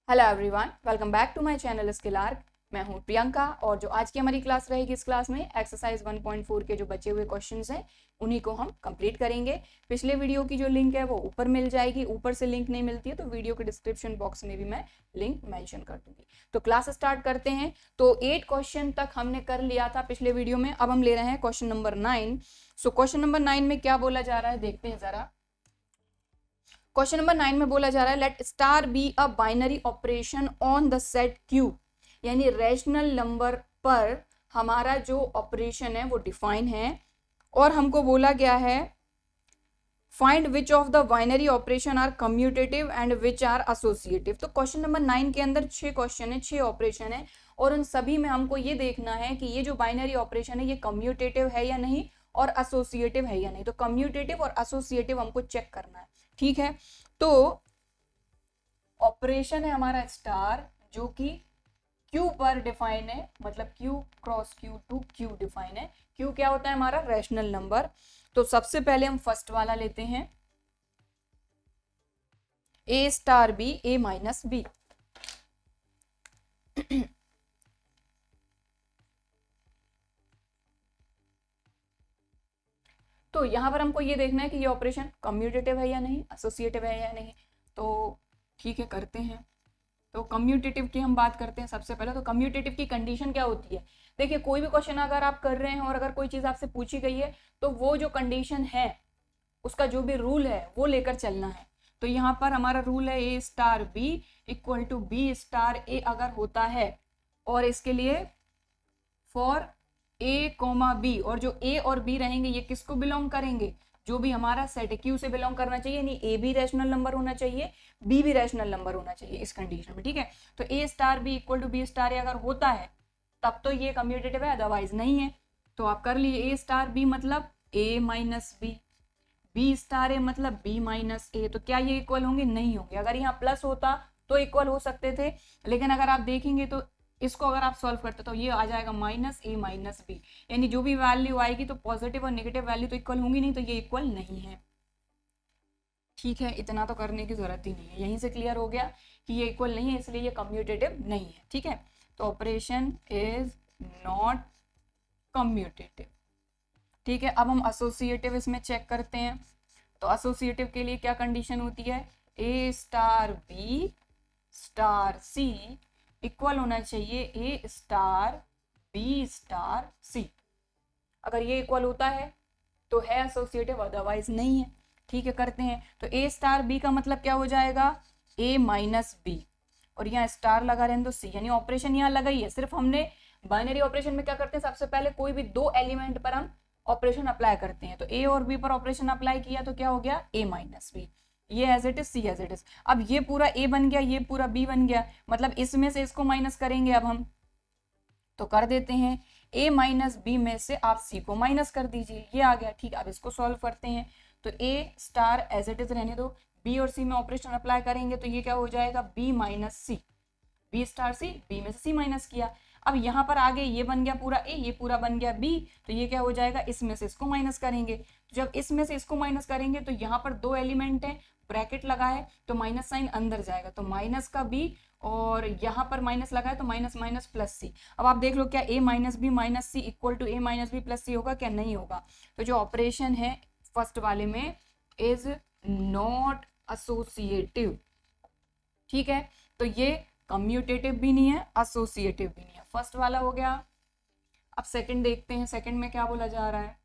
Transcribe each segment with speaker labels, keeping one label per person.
Speaker 1: Hello everyone, welcome back to my channel Skill Arc. मैं हूं प्रियंका और जो आज की हमारी क्लास रहेगी, इस क्लास में एक्सरसाइज 1.4 के जो बचे हुए क्वेश्चंस हैं उन्हीं को हम कंप्लीट करेंगे। पिछले वीडियो की जो लिंक है वो ऊपर मिल जाएगी, ऊपर से लिंक नहीं मिलती है तो वीडियो के डिस्क्रिप्शन बॉक्स में भी मैं लिंक मेंशन कर दूंगी। तो क्लास स्टार्ट करते हैं। तो 8 क्वेश्चन तक हमने कर लिया था पिछले वीडियो में, अब हम ले रहे हैं question number 9। So question number 9 में क्या बोला जा रहा है देखते हैं जरा। क्वेश्चन नंबर 9 में बोला जा रहा है let star be a binary operation on the set Q, यानी रैशनल नंबर पर हमारा जो ऑपरेशन है वो डिफाइन है और हमको बोला गया है find which of the binary operation are commutative and which are associative. तो क्वेश्चन नंबर 9 के अंदर 6 क्वेश्चन है, 6 ऑपरेशन है और उन सभी में हमको ये देखना है कि ये जो बाइनरी ऑपरेशन है ये कम्यूटेटिव है या नहीं और एसोसिएटिव है या नहीं। तो कम्यूटेटिव और एसोसिएटिव हमको चेक करना है, ठीक है। तो ऑपरेशन है हमारा स्टार जो कि क्यू पर डिफाइन है, मतलब Q cross Q to Q define है। क्यू क्या होता है हमारा रैशनल नंबर। तो सबसे पहले हम फर्स्ट वाला लेते हैं, ए स्टार बी ए माइनस बी। तो यहां पर हमको ये देखना है कि ये ऑपरेशन कम्यूटेटिव है या नहीं, एसोसिएटिव है या नहीं। तो ठीक है, करते हैं। तो कम्यूटेटिव की हम बात करते हैं सबसे पहले। तो कम्यूटेटिव की कंडीशन क्या होती है, देखिए कोई भी क्वेश्चन अगर आप कर रहे हैं और अगर कोई चीज आपसे पूछी गई है तो वो जो कंडीशन है उसका जो भी रूल है वो लेकर चलना है। तो यहाँ पर हमारा रूल है A star B equal to B star A अगर होता है और इसके लिए फॉर ए कोमा बी, और जो ए और बी रहेंगे ये किसको बिलोंग करेंगे, जो भी हमारा सेट है क्यू से बिलोंग करना चाहिए, यानी ए भी रैशनल नंबर होना चाहिए, बी भी रैशनल नंबर होना चाहिए इस कंडीशन में, ठीक है। तो A star B equal to B star A अगर होता है तब तो ये कम्यूटेटिव है, अदरवाइज नहीं है। तो आप कर लीजिए ए स्टार बी मतलब ए minus B, B star A मतलब बी माइनस ए। तो क्या ये इक्वल होंगे, नहीं होंगे। अगर यहाँ प्लस होता तो इक्वल हो सकते थे, लेकिन अगर आप देखेंगे तो इसको अगर आप सॉल्व करते तो ये आ जाएगा माइनस ए माइनस बी, यानी जो भी वैल्यू आएगी तो पॉजिटिव और नेगेटिव वैल्यू तो इक्वल होंगी नहीं, तो ये इक्वल नहीं है, ठीक है। इतना तो करने की जरूरत ही नहीं है, यहीं से क्लियर हो गया कि ये इक्वल नहीं है, इसलिए ये कम्यूटेटिव नहीं है, ठीक है। तो ऑपरेशन इज नॉट कम्यूटेटिव, ठीक है। अब हम एसोसिएटिव इसमें चेक करते हैं। तो एसोसिएटिव के लिए क्या कंडीशन होती है, A star B star C equal होना चाहिए ए स्टार बी स्टार सी। अगर ये इक्वल होता है तो है एसोसिएटिव, अदरवाइज नहीं है, ठीक है। करते हैं। तो ए स्टार बी का मतलब क्या हो जाएगा, ए माइनस बी, और यहाँ स्टार लगा रहने दो सी, यानी ऑपरेशन यहाँ लगा ही है। सिर्फ हमने बाइनरी ऑपरेशन में क्या करते हैं, सबसे पहले कोई भी दो एलिमेंट पर हम ऑपरेशन अप्लाई करते हैं। तो ए और बी पर ऑपरेशन अप्लाई किया तो क्या हो गया, ए माइनस बी, ये as it is C as it is. अब ये पूरा ए बन गया, ये पूरा बी बन गया, मतलब इसमें से इसको माइनस करेंगे अब हम, तो कर देते हैं a माइनस बी में से आप c को माइनस कर दीजिए, ये आ गया, ठीक। अब इसको सॉल्व करते हैं। तो a star as it is रहने दो, b और c में ऑपरेशन अप्लाई करेंगे तो ये क्या हो जाएगा, b माइनस सी, बी स्टार सी, बी में से सी माइनस किया। अब यहाँ पर आगे ये बन गया पूरा ए, ये पूरा बन गया बी, तो ये क्या हो जाएगा, इसमें से इसको माइनस करेंगे। जब इसमें से इसको माइनस करेंगे तो यहाँ पर दो एलिमेंट है, ब्रैकेट लगा है तो माइनस साइन अंदर जाएगा, तो माइनस का बी, और यहाँ पर माइनस लगा है तो माइनस माइनस प्लस सी। अब आप देख लो क्या A minus B minus C equal to A minus B plus C होगा, क्या नहीं होगा। तो जो ऑपरेशन है फर्स्ट वाले में इज नॉट एसोसिएटिव, ठीक है। तो ये कम्यूटेटिव भी नहीं है, एसोसिएटिव भी नहीं है, फर्स्ट वाला हो गया। अब सेकंड देखते हैं, सेकंड में क्या बोला जा रहा है,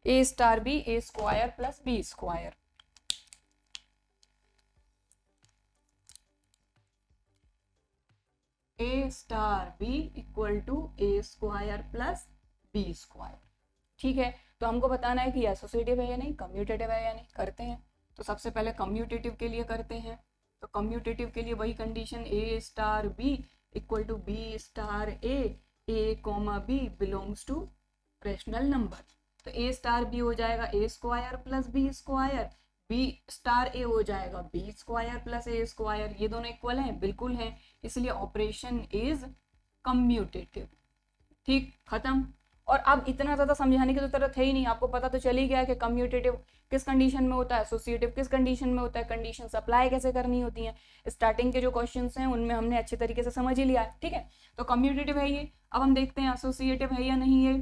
Speaker 1: A star B A square plus B square. A star B equal to A square plus B square, ठीक है। तो हमको बताना है कि एसोसिएटिव है या नहीं, कम्यूटेटिव है या नहीं। करते हैं। तो सबसे पहले कम्यूटेटिव के लिए करते हैं। तो कम्यूटेटिव के लिए वही condition, A star B equal to B star A, A comma B belongs to rational number. तो ए स्टार बी हो जाएगा A square plus B square, B star A हो जाएगा B square plus A square. ये दोनों equal हैं, बिल्कुल हैं, इसलिए ऑपरेशन इज कम्यूटेटिव, ठीक, खत्म। और अब इतना ज़्यादा समझाने की तो जरूरत है ही नहीं, आपको पता तो चल ही गया कि कम्यूटेटिव किस कंडीशन में होता है, एसोसिएटिव किस कंडीशन में होता है, कंडीशन अप्लाई कैसे करनी होती हैं। स्टार्टिंग के जो क्वेश्चंस हैं उनमें हमने अच्छे तरीके से समझ ही लिया है, ठीक है। तो कम्यूटेटिव है ये। अब हम देखते हैं एसोसिएटिव है या नहीं ये।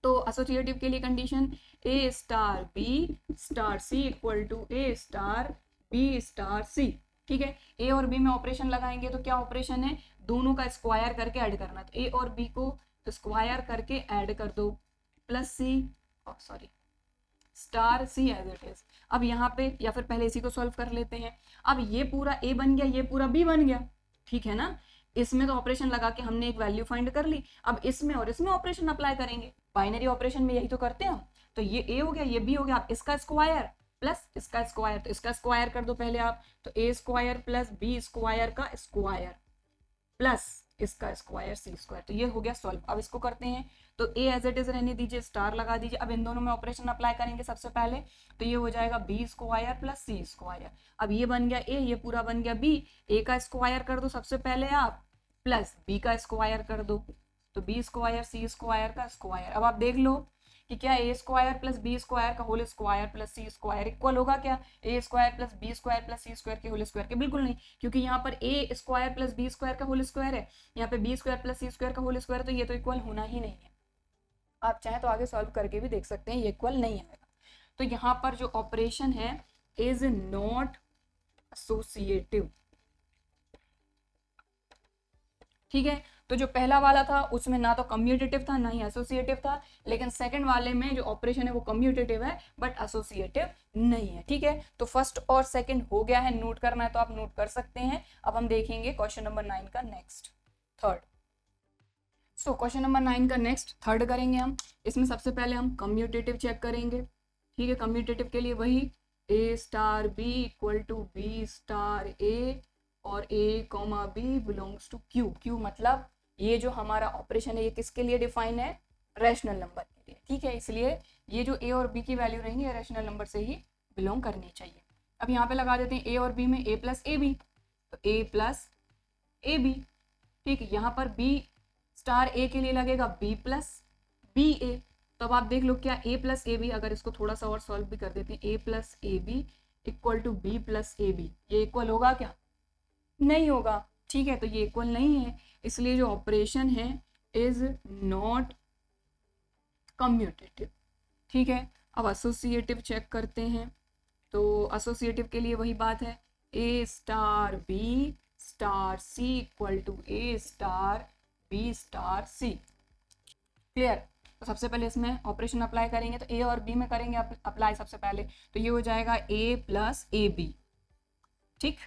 Speaker 1: तो एसोसिएटिव के लिए condition A star B star C equal to A star B star C, ठीक है। ए और बी में ऑपरेशन लगाएंगे तो क्या ऑपरेशन है, दोनों का स्क्वायर करके ऐड करना। तो ए और बी को स्क्वायर करके ऐड कर दो, plus C sorry star C as it is. अब यहाँ पे या फिर पहले इसी को सॉल्व कर लेते हैं। अब ये पूरा ए बन गया, ये पूरा बी बन गया, ठीक है ना। इसमें तो ऑपरेशन लगा के हमने एक वैल्यू फाइंड कर ली। अब इसमें और इसमें ऑपरेशन अप्लाई करेंगे, बाइनरी ऑपरेशन में यही तो करते हैं हम। तो ये ए हो गया, ये बी हो गया, अब इसका स्क्वायर प्लस इसका स्क्वायर, तो इसका स्क्वायर कर दो पहले आप। तो ए स्क्वायर प्लस बी स्क्वायर का स्क्वायर प्लस इसका स्क्वायर सी स्क्वायर, तो ये हो गया सॉल्व। अब इसको करते हैं, तो ए एज इट इज रहने दीजिए, स्टार लगा दीजिए। अब इन दोनों में ऑपरेशन अप्लाई करेंगे सबसे पहले, तो ये हो जाएगा B square plus C square. अब ये बन गया ए, ये पूरा बन गया बी। ए का स्क्वायर कर दो सबसे पहले आप, प्लस बी का स्क्वायर कर दो, तो बी स्क्वायर सी स्क्वायर का स्क्वायर। अब आप देख लो कि क्या A square plus B square का whole square plus C square equal होगा क्या A square plus B square plus C square के होल स्क्वायर के? बिल्कुल नहीं, क्योंकि यहाँ पर A square plus B square का होल स्क्वायर है, यहाँ पे B square plus C square का होल स्क्वायर, तो ये तो इक्वल होना ही नहीं है। आप चाहें तो आगे सॉल्व करके भी देख सकते हैं, ये इक्वल नहीं आएगा। तो यहाँ पर जो ऑपरेशन है इज नॉट एसोसिएटिव, ठीक है। तो जो पहला वाला था उसमें ना तो कम्यूटेटिव था ना ही एसोसिएटिव था, लेकिन सेकंड वाले में जो ऑपरेशन है वो कम्यूटेटिव है बट एसोसिएटिव नहीं है, ठीक है। तो फर्स्ट और सेकंड हो गया है, नोट करना है तो आप नोट कर सकते हैं। अब हम देखेंगे क्वेश्चन नंबर 9 का next third. So question number 9 का नेक्स्ट थर्ड करेंगे हम। इसमें सबसे पहले हम कम्यूटेटिव चेक करेंगे, ठीक है। कम्यूटेटिव के लिए वही A star B equal to B star A और A comma B belongs to Q. Q मतलब ये जो हमारा ऑपरेशन है ये किसके लिए डिफाइन है, रैशनल नंबर के लिए, ठीक है। इसलिए ये जो ए और बी की वैल्यू रहेंगी ये रैशनल नंबर से ही बिलोंग करनी चाहिए। अब यहाँ पे लगा देते हैं ए और बी में ए प्लस ए बी, तो ए प्लस ए बी, ठीक है। यहाँ पर बी स्टार ए के लिए लगेगा बी प्लस बी ए। तो अब आप देख लो क्या ए प्लस ए बी, अगर इसको थोड़ा सा और सॉल्व भी कर देते हैं, A plus A B equal to B plus A B, ये इक्वल होगा क्या, नहीं होगा, ठीक है। तो ये इक्वल नहीं है, इसलिए जो ऑपरेशन है इज नॉट कम्यूटेटिव, ठीक है। अब एसोसिएटिव चेक करते हैं। तो एसोसिएटिव के लिए वही बात है, A star B star C equal to A star B star C, clear. तो सबसे पहले इसमें ऑपरेशन अप्लाई करेंगे, तो ए और बी में करेंगे अप्लाई सबसे पहले, तो ये हो जाएगा ए प्लस ए बी, ठीक।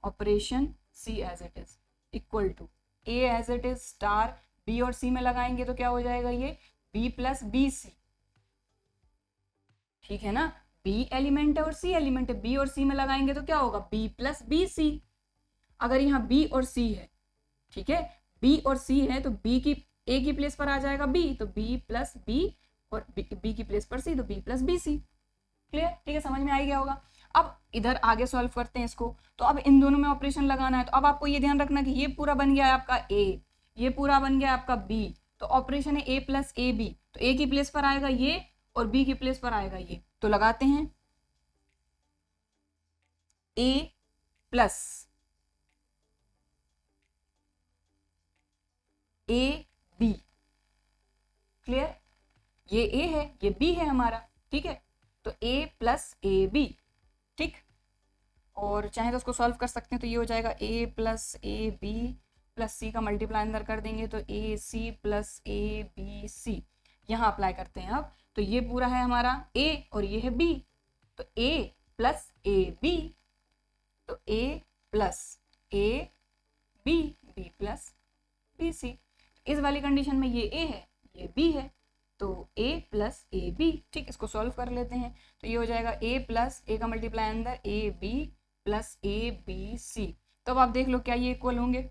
Speaker 1: Operation C as it is equal to A as it is star B और सी में लगाएंगे तो क्या हो जाएगा, ये बी प्लस बी सी, ठीक है ना। बी एलिमेंट है और सी एलिमेंट है, बी और सी में लगाएंगे तो क्या होगा, बी प्लस बी सी। अगर यहाँ बी और सी है, ठीक है, बी और सी है तो बी की ए की प्लेस पर आ जाएगा बी, तो बी प्लस बी, और बी की प्लेस पर सी, तो B plus B C, clear, ठीक है, समझ में आ गया होगा। अब इधर आगे सॉल्व करते हैं इसको। तो अब इन दोनों में ऑपरेशन लगाना है, तो अब आपको ये ध्यान रखना कि ये पूरा बन गया है आपका ए, ये पूरा बन गया है आपका बी, तो ऑपरेशन है ए प्लस ए बी, तो ए की प्लेस पर आएगा ये और बी की प्लेस पर आएगा ये, तो लगाते हैं A plus A B, clear, ये ए है ये बी है हमारा, ठीक है। तो ए प्लस ए बी, ठीक। और चाहे तो उसको सॉल्व कर सकते हैं, तो ये हो जाएगा A plus A B plus सी का मल्टीप्लाई अंदर कर देंगे, तो ए सी प्लस ए बी सी, यहाँ अप्लाई करते हैं अब। तो ये पूरा है हमारा ए और ये है बी, तो ए प्लस ए बी, तो A plus A B, B plus B C. इस वाली कंडीशन में ये ए है ये बी है, तो a प्लस ए बी, ठीक। इसको सॉल्व कर लेते हैं, तो ये हो जाएगा a प्लस ए का मल्टीप्लाई अंदर A B plus A B C. तो अब आप देख लो क्या ये इक्वल होंगे,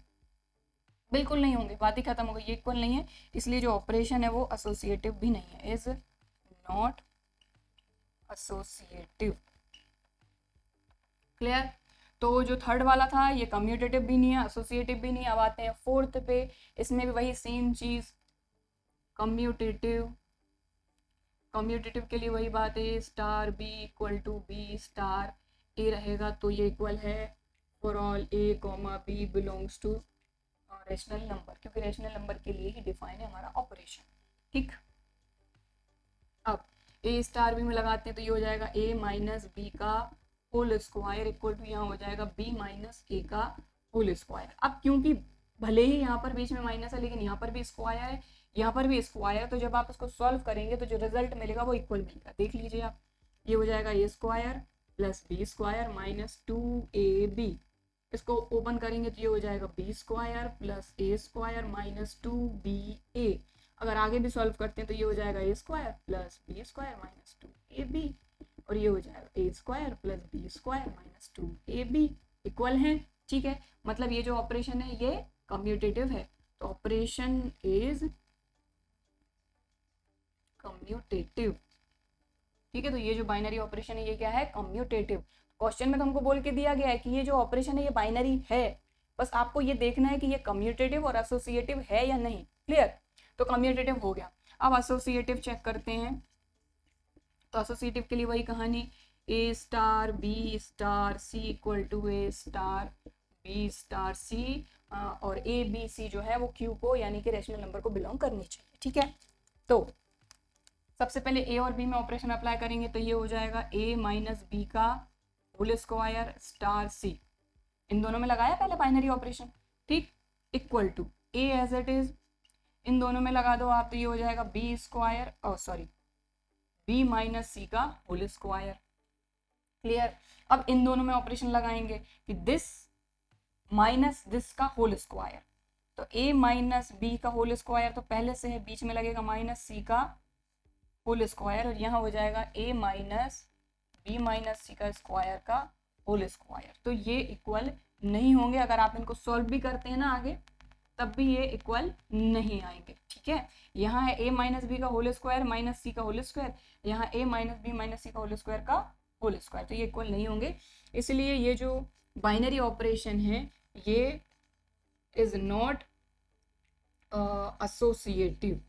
Speaker 1: बिल्कुल नहीं होंगे, बात ही खत्म हो गई, ये इक्वल नहीं है, इसलिए जो ऑपरेशन है वो एसोसिएटिव भी नहीं है, इज नॉट एसोसिएटिव, क्लियर। तो जो थर्ड वाला था ये कम्यूटेटिव भी नहीं है एसोसिएटिव भी नहीं है। अब आते हैं फोर्थ पे, इसमें भी वही सेम चीज, कम्यूटेटिव के लिए वही बात है, A star B equal to B star A रहेगा तो ये इक्वल है for all A comma B belongs to rational number, क्योंकि रेशनल नंबर के लिए ही डिफाइन है हमारा ऑपरेशन। ठीक, अब ए स्टार बी में लगाते हैं तो ये हो जाएगा ए माइनस बी का होल स्क्वायर इक्वल टू यहाँ हो जाएगा बी माइनस ए का होल स्क्वायर। अब क्योंकि भले ही यहाँ पर बीच में माइनस है लेकिन यहाँ पर भी स्क्वायर है, यहाँ पर भी स्क्वायर है, तो जब आप इसको सॉल्व करेंगे तो जो रिजल्ट मिलेगा वो इक्वल मिलेगा। देख लीजिए आप, ये हो जाएगा A square plus B square minus 2ab। इसको ओपन करेंगे तो ये हो जाएगा B square plus A square minus 2ba। अगर आगे भी सॉल्व करते हैं तो ये हो जाएगा A square plus B square minus 2ab, और ये हो जाएगा A square plus B square minus 2ab equal है। ठीक है, मतलब ये जो ऑपरेशन है ये कम्यूटेटिव है, तो ऑपरेशन इज कम्यूटेटिव। ठीक है, तो ये जो बाइनरी ऑपरेशन है ये क्या है, कम्यूटेटिव। क्वेश्चन में तो हमको बोल के दिया गया है कि ये जो ऑपरेशन है ये बाइनरी है, बस आपको ये देखना है कि ये कम्यूटेटिव और एसोसिएटिव है या नहीं। क्लियर, तो कम्यूटेटिव हो गया। अब एसोसिएटिव चेक करते हैं, तो एसोसिएटिव के लिए वही कहानी, A star B star C equal to A star B star C, और ए बी सी जो है वो क्यू को यानी कि रेशनल नंबर को बिलोंग करनी चाहिए। ठीक है, तो सबसे पहले ए और बी में ऑपरेशन अप्लाई करेंगे तो ये हो जाएगा ए माइनस बी का होल स्क्वायर स्टार सी, इन दोनों में लगाया पहले बाइनरी ऑपरेशन। ठीक, equal to A as it is, इन दोनों में लगा दो आप तो ये हो जाएगा B square B minus C का होल स्क्वायर। क्लियर, अब इन दोनों में ऑपरेशन लगाएंगे कि दिस माइनस दिस का होल स्क्वायर, तो ए माइनस बी का होल स्क्वायर तो पहले से है, बीच में लगेगा माइनस सी का होल स्क्वायर, और यहाँ हो जाएगा A minus B minus C का स्क्वायर का होल स्क्वायर। तो ये इक्वल नहीं होंगे, अगर आप इनको सॉल्व भी करते हैं ना आगे तब भी ये इक्वल नहीं आएंगे। ठीक है, यहाँ है ए माइनस बी का होल स्क्वायर माइनस सी का होल स्क्वायर, यहाँ ए माइनस बी माइनस सी का होल स्क्वायर का होल स्क्वायर, तो ये इक्वल नहीं होंगे। इसलिए ये जो बाइनरी ऑपरेशन है ये इज नॉट एसोसिएटिव।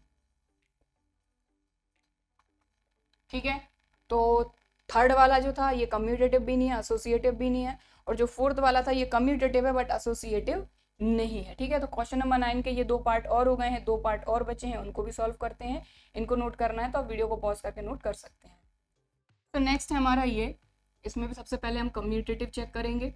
Speaker 1: ठीक है, तो थर्ड वाला जो था ये कम्यूटेटिव भी नहीं है, एसोसिएटिव भी नहीं है, और जो फोर्थ वाला था ये कम्यूटेटिव है बट एसोसिएटिव नहीं है। ठीक है, तो क्वेश्चन नंबर 9 के ये 2 पार्ट और हो गए हैं, 2 पार्ट और बचे हैं, उनको भी सॉल्व करते हैं। इनको नोट करना है तो आप वीडियो को पॉज करके नोट कर सकते हैं। तो नेक्स्ट है हमारा ये, इसमें भी सबसे पहले हम कम्यूटेटिव चेक करेंगे।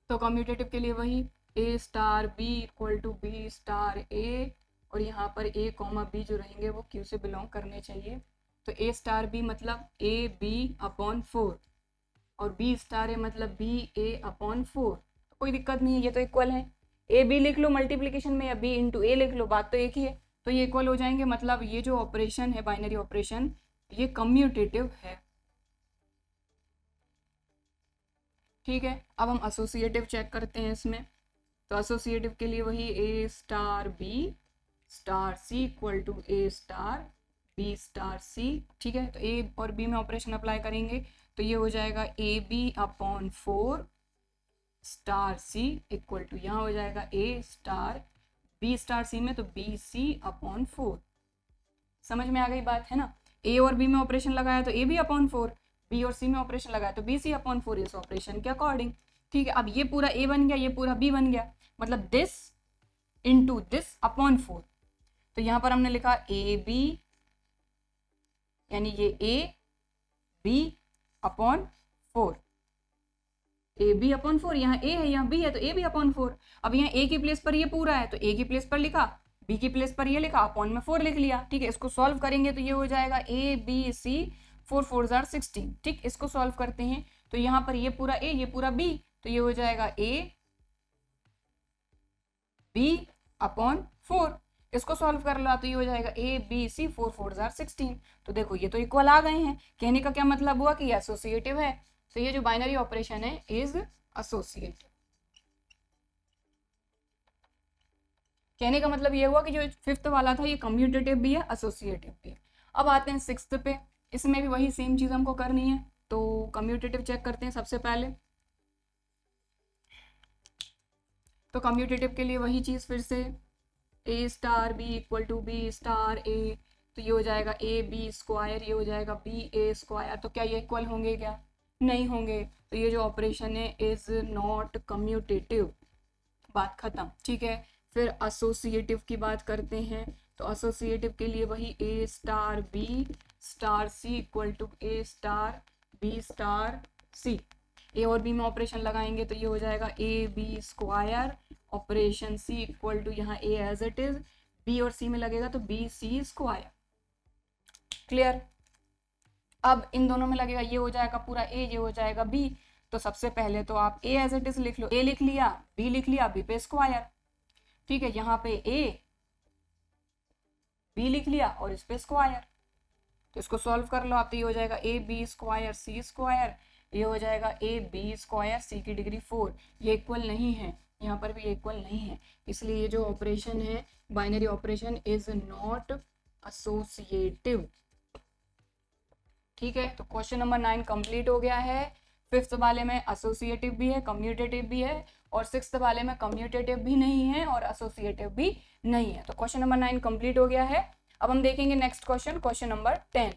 Speaker 1: तो कम्यूटेटिव के लिए वही A star B equal to B star A, और यहाँ पर ए कॉमा बी जो रहेंगे वो क्यू से बिलोंग करने चाहिए। तो ए स्टार बी मतलब ए बी अपॉन 4, और बी स्टार ए मतलब बी ए अपॉन 4, तो कोई दिक्कत नहीं है, ये तो इक्वल है। ए बी लिख लो मल्टीप्लीकेशन में या बी इंटू ए लिख लो, बात तो एक ही है, तो ये इक्वल हो जाएंगे। मतलब ये जो ऑपरेशन है बाइनरी ऑपरेशन ये कम्यूटेटिव है। ठीक है, अब हम एसोसिएटिव चेक करते हैं इसमें। तो एसोसिएटिव के लिए वही A star B star C equal to A star B star C. ठीक है, तो ए और बी में ऑपरेशन अप्लाई करेंगे तो ये हो जाएगा A B upon 4 star C equal to यहाँ हो जाएगा A star B star C में तो बी सी अपॉन 4। समझ में आ गई बात है ना, ए और बी में ऑपरेशन लगाया तो ए बी अपॉन 4, बी और सी में ऑपरेशन लगाया तो बी सी अपॉन 4 इस ऑपरेशन के अकॉर्डिंग। ठीक है, अब ये पूरा ए बन गया, ये पूरा बी बन गया, मतलब दिस इंटू दिस अपॉन 4। तो यहाँ पर हमने लिखा ए बी यानी ये A B upon 4, A B upon 4, यहाँ ए है यहाँ बी है तो ए बी अपॉन 4। अब यहाँ ए की प्लेस पर ये पूरा है तो ए की प्लेस पर लिखा, बी की प्लेस पर ये लिखा, अपॉन में 4 लिख लिया। ठीक है, इसको सॉल्व करेंगे तो ये हो जाएगा ए बी सी 4 4 आर 16। ठीक, इसको सॉल्व करते हैं तो यहाँ पर ये पूरा ए ये पूरा बी, तो ये हो जाएगा ए बी अपॉन 4। इसको सॉल्व कर लो तो ये हो जाएगा ए बी सी 4 4 आर 16। तो देखो ये तो इक्वल आ गए हैं, कहने का क्या मतलब हुआ कि ये एसोसिएटिव है। तो ये जो बाइनरी ऑपरेशन है इज एसोसिएटिव। कहने का मतलब ये हुआ कि जो 5th वाला था ये कम्यूटेटिव भी है एसोसिएटिव भी है। अब आते हैं 6th पे, इसमें भी वही सेम चीज हमको करनी है। तो कम्यूटेटिव चेक करते हैं सबसे पहले। तो कम्यूटेटिव के लिए वही चीज फिर से A star B equal to B star A, तो ये हो जाएगा ए बी स्क्वायर, ये हो जाएगा बी ए स्क्वायर। तो क्या ये इक्वल होंगे? क्या नहीं होंगे। तो ये जो ऑपरेशन है इज नॉट कम्यूटेटिव, बात खत्म। ठीक है, फिर एसोसिएटिव की बात करते हैं। तो एसोसिएटिव के लिए वही A star B star C equal to A star B star C. A और बी में ऑपरेशन लगाएंगे तो ये हो जाएगा A B square operation C equal to यहाँ A as it is, B और सी में लगेगा तो बी सी स्क्वायर। क्लियर? अब इन दोनों में लगेगा, ये हो जाएगा पूरा ए, ये हो जाएगा बी। तो सबसे पहले तो आप ए एज इट इज लिख लो, ए लिख लिया, बी लिख लिया, बी पे स्क्वायर। ठीक है, यहाँ पे ए बी लिख लिया और इस पे स्क्वायर। तो इसको सॉल्व कर लो आप, तो ये हो जाएगा A B square C square, ये हो जाएगा ए बी स्क्वायर सी की डिग्री 4। ये इक्वल नहीं है, यहाँ पर भी इक्वल नहीं है, इसलिए ये जो ऑपरेशन है binary operation is not associative. ठीक है, तो क्वेश्चन नंबर 9 कंप्लीट हो गया है। 5th वाले में एसोसिएटिव भी है, कम्यूटेटिव भी है, और 6th वाले में कम्यूटेटिव भी नहीं है और एसोसिएटिव भी नहीं है। तो क्वेश्चन नंबर 9 कंप्लीट हो गया है। अब हम देखेंगे नेक्स्ट क्वेश्चन, क्वेश्चन नंबर 10।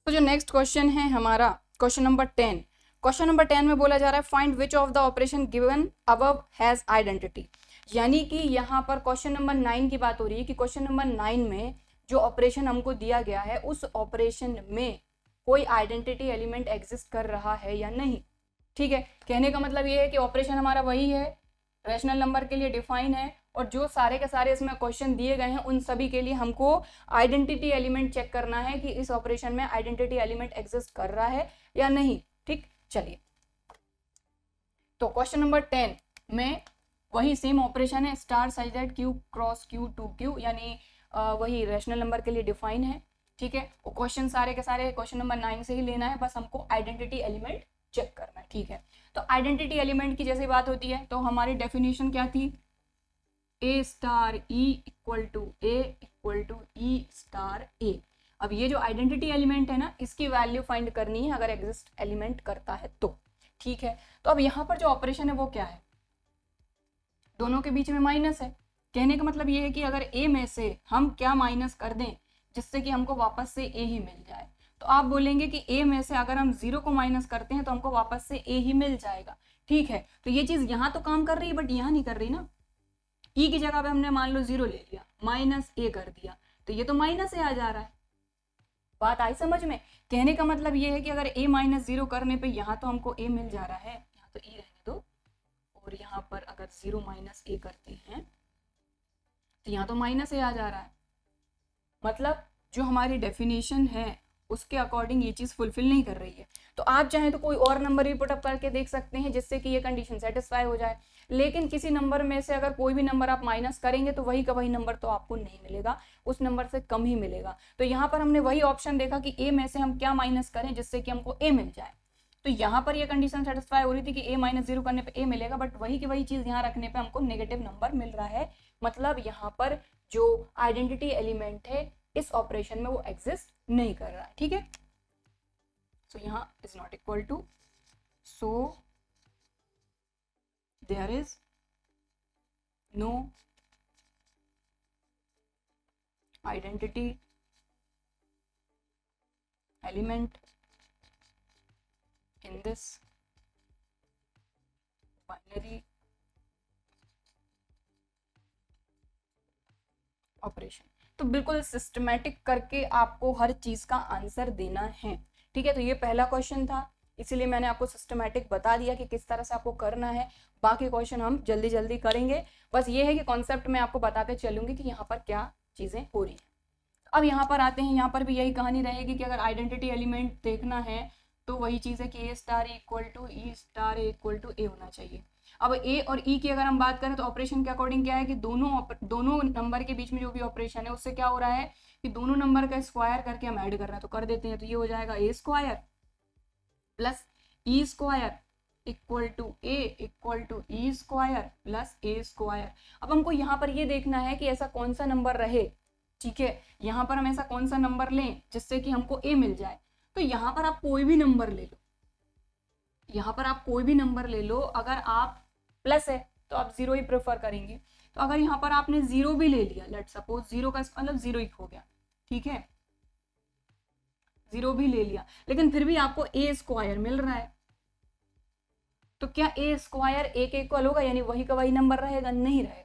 Speaker 1: तो जो नेक्स्ट क्वेश्चन है हमारा क्वेश्चन नंबर 10, क्वेश्चन नंबर 10 में बोला जा रहा है find which of the operation given above has identity. यानी कि यहाँ पर क्वेश्चन नंबर 9 की बात हो रही है कि क्वेश्चन नंबर 9 में जो ऑपरेशन हमको दिया गया है उस ऑपरेशन में कोई आइडेंटिटी एलिमेंट एग्जिस्ट कर रहा है या नहीं। ठीक है, कहने का मतलब ये है कि ऑपरेशन हमारा वही है, रैशनल नंबर के लिए डिफाइन है, और जो सारे के सारे इसमें क्वेश्चन दिए गए हैं उन सभी के लिए हमको आइडेंटिटी एलिमेंट चेक करना है कि इस ऑपरेशन में आइडेंटिटी एलिमेंट एग्जिस्ट कर रहा है या नहीं। ठीक, चलिए, तो क्वेश्चन नंबर 10 में वही सेम ऑपरेशन है, star such that Q cross Q to Q, यानी वही रैशनल नंबर के लिए डिफाइन है। ठीक है, वो क्वेश्चन सारे के सारे क्वेश्चन नंबर 9 से ही लेना है, बस हमको आइडेंटिटी एलिमेंट चेक करना है। ठीक है, तो आइडेंटिटी एलिमेंट की जैसे बात होती है तो हमारी डेफिनेशन क्या थी, A star E equal to A equal to E star A. अब ये जो आइडेंटिटी एलिमेंट है ना, इसकी वैल्यू फाइंड करनी है अगर एग्जिस्ट एलिमेंट करता है तो। ठीक है, तो अब यहाँ पर जो ऑपरेशन है वो क्या है, दोनों के बीच में माइनस है। कहने का मतलब ये है कि अगर ए में से हम क्या माइनस कर दें जिससे कि हमको वापस से ए ही मिल जाए, तो आप बोलेंगे कि ए में से अगर हम 0 को माइनस करते हैं तो हमको वापस से ए ही मिल जाएगा। ठीक है, तो ये चीज यहाँ तो काम कर रही है बट यहाँ नहीं कर रही ना। ई की जगह पे हमने मान लो 0 ले लिया, माइनस ए कर दिया, तो ये तो माइनस ए आ जा रहा है। बात आई समझ में? कहने का मतलब ये है कि अगर ए माइनस 0 करने पे यहाँ तो हमको ए मिल जा रहा है, यहाँ तो ई रहने दो, और यहाँ पर अगर 0 माइनस ए करते हैं तो यहाँ तो माइनस ए आ जा रहा है। मतलब जो हमारी डेफिनेशन है उसके अकॉर्डिंग ये चीज फुलफिल नहीं कर रही है। तो आप चाहें तो कोई और नंबर भी पुटअप करके देख सकते हैं जिससे कि ये कंडीशन सेटिस्फाई हो जाए, लेकिन किसी नंबर में से अगर कोई भी नंबर आप माइनस करेंगे तो वही का वही नंबर तो आपको नहीं मिलेगा, उस नंबर से कम ही मिलेगा। तो यहाँ पर हमने वही ऑप्शन देखा कि ए में से हम क्या माइनस करें जिससे कि हमको ए मिल जाए। तो यहाँ पर ये कंडीशन सेटिस्फाई हो रही थी कि ए माइनस 0 करने पे ए मिलेगा, बट वही की वही चीज यहाँ रखने पे हमको नेगेटिव नंबर मिल रहा है। मतलब यहाँ पर जो आइडेंटिटी एलिमेंट है इस ऑपरेशन में वो एग्जिस्ट नहीं कर रहा है। ठीक है, सो यहाँ is not equal to, so there is no identity element in this binary operation. तो बिल्कुल सिस्टमैटिक करके आपको हर चीज का आंसर देना है। ठीक है, तो ये पहला क्वेश्चन था, इसीलिए मैंने आपको सिस्टमैटिक बता दिया कि किस तरह से आपको करना है। बाकी क्वेश्चन हम जल्दी जल्दी करेंगे, बस ये है कि कॉन्सेप्ट में आपको बताते चलूंगी कि यहाँ पर क्या चीजें हो रही हैं। अब यहाँ पर आते हैं, यहाँ पर भी यही कहानी रहेगी कि अगर आइडेंटिटी एलिमेंट देखना है तो वही चीज है कि A star equal to E star equal to A होना चाहिए। अब ए और ई की अगर हम बात करें तो ऑपरेशन के अकॉर्डिंग क्या है कि दोनों नंबर के बीच में जो भी ऑपरेशन है उससे क्या हो रहा है कि दोनों नंबर का स्क्वायर करके हम ऐड कर रहे हैं, तो कर देते हैं। तो ये हो जाएगा A square plus E square equal to A equal to E square plus A square. अब हमको यहाँ पर ये देखना है कि ऐसा कौन सा नंबर रहे। ठीक है, यहाँ पर हम ऐसा कौन सा नंबर लें जिससे कि हमको ए मिल जाए। तो यहाँ पर आप कोई भी नंबर ले लो, यहाँ पर आप कोई भी नंबर ले लो, अगर आप प्लस है तो आप 0 ही प्रेफर करेंगे। तो अगर यहाँ पर आपने 0 भी ले लिया, लेट सपोज 0 का मतलब 0 ही हो गया, ठीक है, 0 भी ले लिया, लेकिन फिर भी आपको ए स्क्वायर मिल रहा है, तो क्या ए स्क्वायर ए के इक्वल होगा, यानी वही का वही नंबर रहेगा? नहीं रहेगा।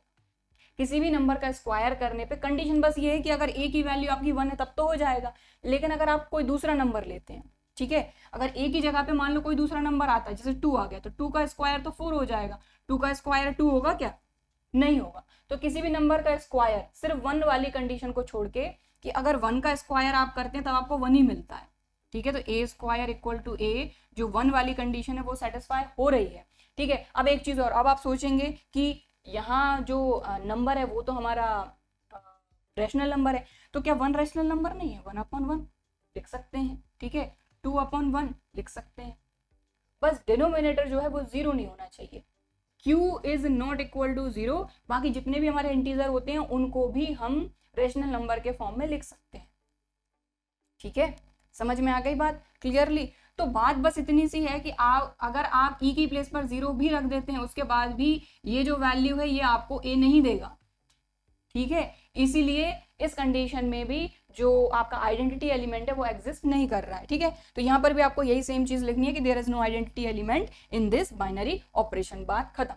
Speaker 1: किसी भी नंबर का स्क्वायर करने पे कंडीशन बस ये है कि अगर ए की वैल्यू आपकी 1 है तब तो हो जाएगा, लेकिन अगर आप कोई दूसरा नंबर लेते हैं, ठीक है, अगर ए की जगह पे मान लो कोई दूसरा नंबर आता है, जैसे 2 आ गया, तो 2 का स्क्वायर तो 4 हो जाएगा, 2 का स्क्वायर 2 होगा क्या? नहीं होगा। तो किसी भी नंबर का स्क्वायर सिर्फ 1 वाली कंडीशन को छोड़ के, कि अगर 1 का स्क्वायर आप करते हैं तब आपको 1 ही मिलता है, ठीक है, तो ए स्क्वायर इक्वल टू ए, जो 1 वाली कंडीशन है वो सेटिस्फाई हो रही है, ठीक है। अब एक चीज और, अब आप सोचेंगे कि यहाँ जो नंबर है वो तो हमारा रैशनल नंबर है, तो क्या 1 रैशनल नंबर नहीं है? 1/1 लिख सकते हैं, ठीक है, 2/1 लिख सकते हैं, बस डिनोमिनेटर जो है वो 0 नहीं होना चाहिए। q is not equal to 0, बाकी जितने भी हमारे इंटीजर होते हैं उनको भी हम रैशनल नंबर के फॉर्म में लिख सकते हैं, ठीक है, समझ में आ गई बात क्लियरली? तो बात बस इतनी सी है कि आप अगर आप e की प्लेस पर 0 भी रख देते हैं, उसके बाद भी ये जो वैल्यू है ये आपको a नहीं देगा, ठीक है, इसीलिए इस कंडीशन में भी जो आपका आइडेंटिटी एलिमेंट है वो एग्जिस्ट नहीं कर रहा है, ठीक है। तो यहाँ पर भी आपको यही सेम चीज लिखनी है कि there is no identity element in this binary operation. बात खत्म,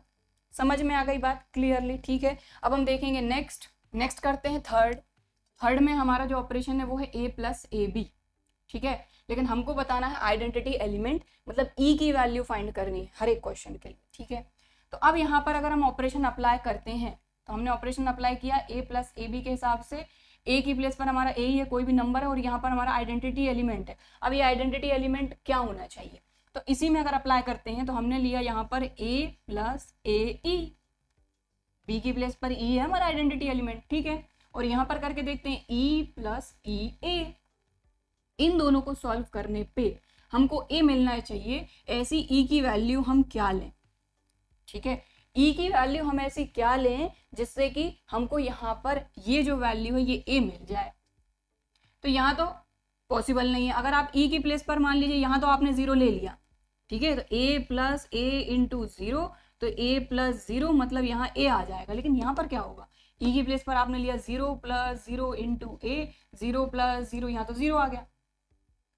Speaker 1: समझ में आ गई बात क्लियरली, ठीक है। अब हम देखेंगे नेक्स्ट करते हैं थर्ड में हमारा जो ऑपरेशन है वो है a प्लस ए बी, ठीक है, लेकिन हमको बताना है आइडेंटिटी एलिमेंट, मतलब e की वैल्यू फाइंड करनी है हर एक क्वेश्चन के लिए, ठीक है। तो अब यहाँ पर अगर हम ऑपरेशन अप्लाई करते हैं, तो हमने ऑपरेशन अप्लाई किया a प्लस ए बी के हिसाब से, a की प्लेस पर हमारा a ही है, कोई भी नंबर है, और यहाँ पर हमारा आइडेंटिटी एलिमेंट है। अब ये आइडेंटिटी एलिमेंट क्या होना चाहिए, तो इसी में अगर अप्लाई करते हैं तो हमने लिया यहाँ पर a plus A E, b की प्लेस पर e है हमारा आइडेंटिटी एलिमेंट, ठीक है, और यहाँ पर करके देखते हैं e प्लस ई ए। इन दोनों को सॉल्व करने पे हमको a मिलना चाहिए, ऐसी e की वैल्यू हम क्या लें, ठीक है, e की वैल्यू हम ऐसी क्या लें जिससे कि हमको यहाँ पर ये जो वैल्यू है ये a मिल जाए। तो यहाँ तो पॉसिबल नहीं है, अगर आप e की प्लेस पर मान लीजिए यहाँ तो आपने 0 ले लिया, ठीक है, तो a प्लस ए इंटू 0, तो a प्लस 0 मतलब यहाँ a आ जाएगा, लेकिन यहाँ पर क्या होगा, e की प्लेस पर आपने लिया 0 प्लस 0 इंटू ए, 0 प्लस 0, यहाँ तो 0 आ गया।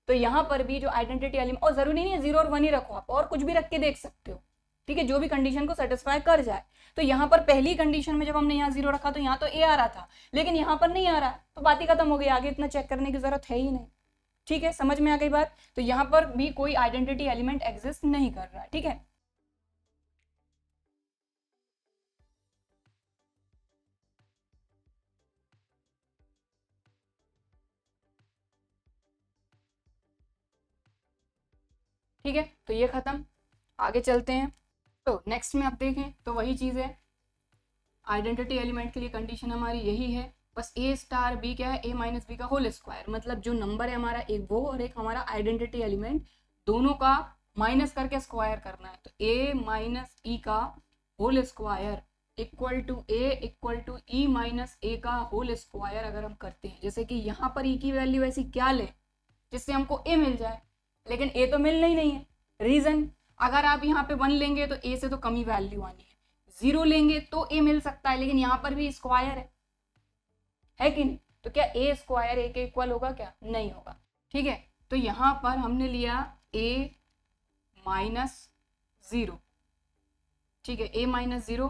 Speaker 1: तो यहाँ पर भी जो आइडेंटिटी एलिमेंट, और जरूरी नहीं है 0 और 1 ही रखो, आप और कुछ भी रख के देख सकते हो, ठीक है, जो भी कंडीशन को सेटिस्फाई कर जाए। तो यहाँ पर पहली कंडीशन में जब हमने यहाँ 0 रखा तो यहाँ तो a आ रहा था, लेकिन यहाँ पर नहीं आ रहा, तो बात ही खत्म हो गई, आगे इतना चेक करने की जरूरत है ही नहीं, ठीक है, समझ में आ गई बात। तो यहाँ पर भी कोई आइडेंटिटी एलिमेंट एग्जिस्ट नहीं कर रहा है, ठीक है। ठीक है, तो ये खत्म, आगे चलते हैं। तो नेक्स्ट में आप देखें तो वही चीज़ है, आइडेंटिटी एलिमेंट के लिए कंडीशन हमारी यही है, बस a स्टार b क्या है, a माइनस बी का होल स्क्वायर, मतलब जो नंबर है हमारा एक वो और एक हमारा आइडेंटिटी एलिमेंट, दोनों का माइनस करके स्क्वायर करना है। तो a माइनस ई का whole square equal to e minus A का होल स्क्वायर अगर हम करते हैं, जैसे कि यहाँ पर e की वैल्यू ऐसी क्या लें जिससे हमको a मिल जाए, लेकिन a तो मिलना ही नहीं है। रीजन, अगर आप यहाँ पे 1 लेंगे तो a से तो कम ही वैल्यू आनी है, 0 लेंगे तो a मिल सकता है, लेकिन यहाँ पर भी स्क्वायर है कि नहीं, तो क्या a स्क्वायर a के इक्वल होगा क्या, नहीं होगा, ठीक है। तो यहाँ पर हमने लिया a माइनस 0, ठीक है, a माइनस 0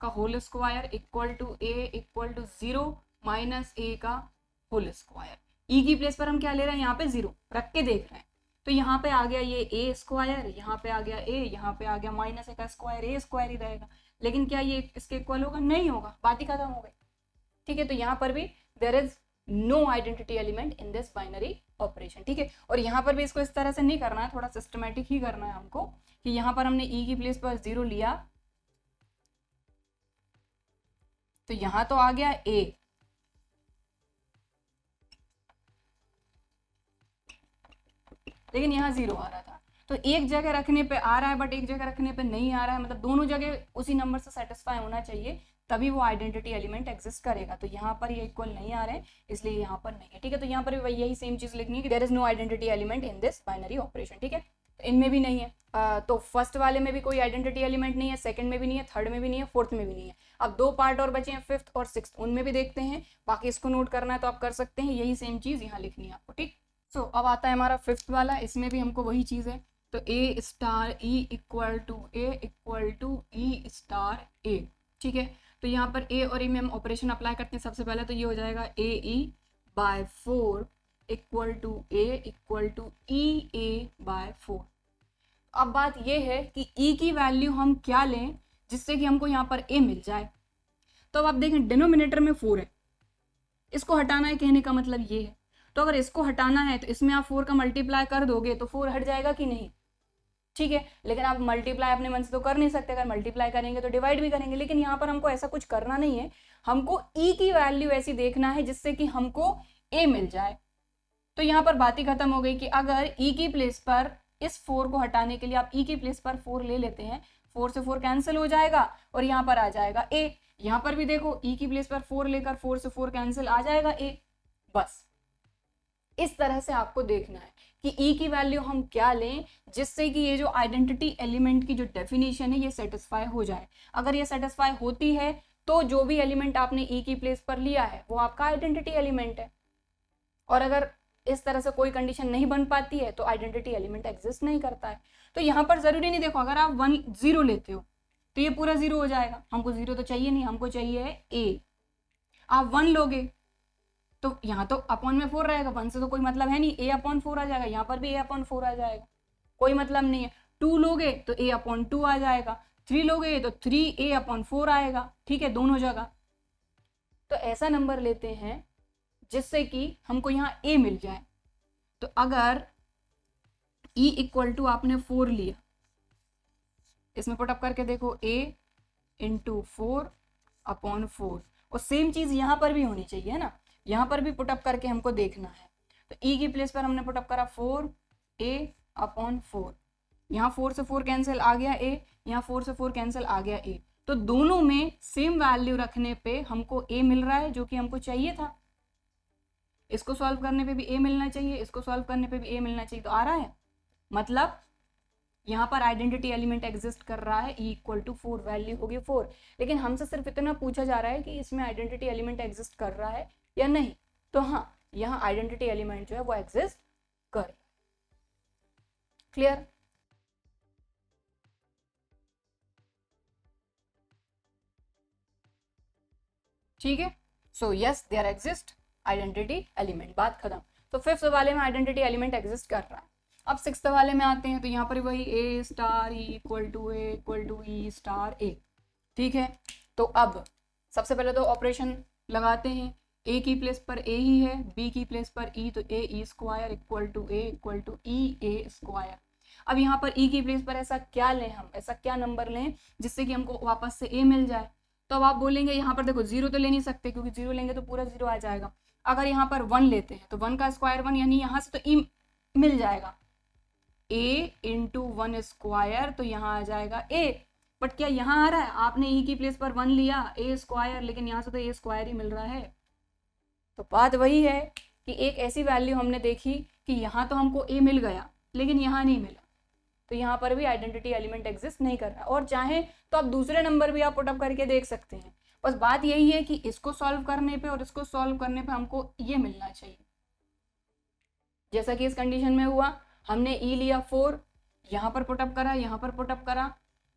Speaker 1: का whole square equal to a equal to 0 minus a का होल स्क्वायर। e की प्लेस पर हम क्या ले रहे हैं, यहाँ पे 0 रख के देख रहे हैं, तो यहाँ पे आ गया ये a स्क्वायर, यहाँ पे आ गया a, यहाँ पे आ गया माइनस a का स्क्वायर, a स्क्वायर ही रहेगा, लेकिन क्या ये इसके इक्वल होगा, नहीं होगा, बात ही खत्म हो गई, ठीक है। तो यहाँ पर भी there is no identity element in this binary operation, ठीक है। और यहाँ पर भी इसको इस तरह से नहीं करना है, थोड़ा सिस्टमेटिक ही करना है हमको, कि यहाँ पर हमने e की प्लेस पर 0 लिया, तो यहाँ तो आ गया a, लेकिन यहाँ 0 आ रहा था, तो एक जगह रखने पे आ रहा है बट एक जगह रखने पे नहीं आ रहा है, मतलब दोनों जगह उसी नंबर से सेटिस्फाई होना चाहिए, तभी वो आइडेंटिटी एलिमेंट एग्जिस्ट करेगा। तो यहाँ पर ये इक्वल नहीं आ रहे हैं, इसलिए यहाँ पर नहीं है, ठीक है। तो यहाँ पर भी वही यही सेम चीज लिखनी है कि there is no identity element in this binary operation, ठीक है। तो इनमें भी नहीं है। तो फर्स्ट वाले में भी कोई आइडेंटिटी एलिमेंट नहीं है, सेकंड में भी नहीं है, थर्ड में भी नहीं है, फोर्थ में भी नहीं है। अब 2 पार्ट और बचे हैं, फिफ्थ और सिक्स्थ, उनमें भी देखते हैं। बाकी इसको नोट करना है तो आप कर सकते हैं, यही सेम चीज यहाँ लिखनी है आपको, ठीक। सो अब आता है हमारा फिफ्थ वाला, इसमें भी हमको वही चीज है। तो A star E equal to E star A, ठीक है। तो यहाँ पर ए और ई में हम ऑपरेशन अप्लाई करते हैं। सबसे पहले तो ये हो जाएगा A E by 4 equal to E A by 4। अब बात ये है कि ई की वैल्यू हम क्या लें जिससे कि हमको यहाँ पर ए मिल जाए। तो अब आप देखें डिनोमिनेटर में 4 है, इसको हटाना है, कहने का मतलब ये है। तो अगर इसको हटाना है तो इसमें आप 4 का मल्टीप्लाई कर दोगे तो 4 हट जाएगा कि नहीं, ठीक है। लेकिन आप मल्टीप्लाई अपने मन से तो कर नहीं सकते, अगर मल्टीप्लाई करेंगे तो डिवाइड भी करेंगे। लेकिन यहाँ पर हमको ऐसा कुछ करना नहीं है, हमको ई की वैल्यू ऐसी देखना है जिससे कि हमको ए मिल जाए। तो यहाँ पर बात ही खत्म हो गई कि अगर ई की प्लेस पर इस 4 को हटाने के लिए आप ई की प्लेस पर 4 ले लेते हैं, 4 से 4 कैंसिल हो जाएगा और यहाँ पर आ जाएगा ए। यहाँ पर भी देखो ई की प्लेस पर 4 लेकर 4 से 4 कैंसिल आ जाएगा ए। बस इस तरह से आपको देखना है कि ई की वैल्यू हम क्या लें जिससे कि ये जो आइडेंटिटी एलिमेंट की जो डेफिनेशन है ये सेटिस्फाई हो जाए। अगर ये सेटिस्फाई होती है तो जो भी एलिमेंट आपने ई की प्लेस पर लिया है वो आपका आइडेंटिटी एलिमेंट है। और अगर इस तरह से कोई कंडीशन नहीं बन पाती है तो आइडेंटिटी एलिमेंट एग्जिस्ट नहीं करता है। तो यहाँ पर जरूरी नहीं, देखो अगर आप 1 0 लेते हो तो ये पूरा 0 हो जाएगा। हमको 0 तो चाहिए नहीं, हमको चाहिए ए। आप 1 लोगे तो यहाँ तो अपॉन में 4 रहेगा, 1 से तो कोई मतलब है नहीं, ए अपॉन 4 आ जाएगा। यहाँ पर भी ए अपॉन 4 आ जाएगा, कोई मतलब नहीं है। 2 लोगे तो ए अपॉन 2 आ जाएगा, 3 लोगे तो 3 ए अपॉन 4 आएगा, ठीक है, दोनों जगह। तो ऐसा नंबर लेते हैं जिससे कि हमको यहाँ ए मिल जाए। तो अगर e इक्वल टू आपने 4 लिया, इसमें पुटअप करके देखो a इंटू 4 अपॉन 4, और सेम चीज यहाँ पर भी होनी चाहिए ना, यहाँ पर भी पुटअप करके हमको देखना है। तो e की प्लेस पर हमने पुटअप करा 4a अपॉन 4, यहाँ 4 से 4 कैंसिल आ गया a, यहाँ 4 से 4 कैंसिल आ गया a। तो दोनों में सेम वैल्यू रखने पे हमको a मिल रहा है जो कि हमको चाहिए था। इसको सॉल्व करने पे भी a मिलना चाहिए, इसको सॉल्व करने पे भी a मिलना चाहिए, तो आ रहा है। मतलब यहाँ पर आइडेंटिटी एलिमेंट एग्जिस्ट कर रहा है, e इक्वल टू 4, वैल्यू होगी 4। लेकिन हमसे सिर्फ इतना पूछा जा रहा है कि इसमें आइडेंटिटी एलिमेंट एग्जिस्ट कर रहा है या नहीं। तो हाँ, यहाँ आइडेंटिटी एलिमेंट जो है वो एग्जिस्ट कर। क्लियर? ठीक है। So yes, there exist identity element, बात खत्म। तो फिफ्थ वाले में आइडेंटिटी एलिमेंट एग्जिस्ट कर रहा है। अब सिक्स्थ वाले में आते हैं, तो यहाँ पर वही A star E equal to E star A, ठीक है। तो अब सबसे पहले तो ऑपरेशन लगाते हैं। ए की प्लेस पर ए ही है, बी की प्लेस पर ई, तो A E square equal to E A square. अब यहाँ पर ई की प्लेस पर ऐसा क्या लें हम, ऐसा क्या नंबर लें जिससे कि हमको वापस से ए मिल जाए। तो अब आप बोलेंगे यहाँ पर देखो 0 तो ले नहीं सकते, क्योंकि 0 लेंगे तो पूरा 0 आ जाएगा। अगर यहाँ पर 1 लेते हैं तो 1 का स्क्वायर 1, यानी यहाँ से तो ई मिल जाएगा, a इंटू 1 स्क्वायर, तो यहाँ आ जाएगा a। बट क्या यहाँ आ रहा है, आपने e की प्लेस पर 1 लिया a स्क्वायर, लेकिन यहाँ से तो a स्क्वायर ही मिल रहा है। तो बात वही है कि एक ऐसी वैल्यू हमने देखी कि यहाँ तो हमको a मिल गया लेकिन यहाँ नहीं मिला, तो यहाँ पर भी आइडेंटिटी एलिमेंट एग्जिस्ट नहीं कर रहा। और चाहे तो आप दूसरे नंबर भी आप पुटअप करके देख सकते हैं। बस बात यही है कि इसको सॉल्व करने पे और इसको सॉल्व करने पे हमको ये मिलना चाहिए। जैसा कि इस कंडीशन में हुआ, हमने ई लिया 4, यहाँ पर पुटअप करा, यहाँ पर पुटअप करा,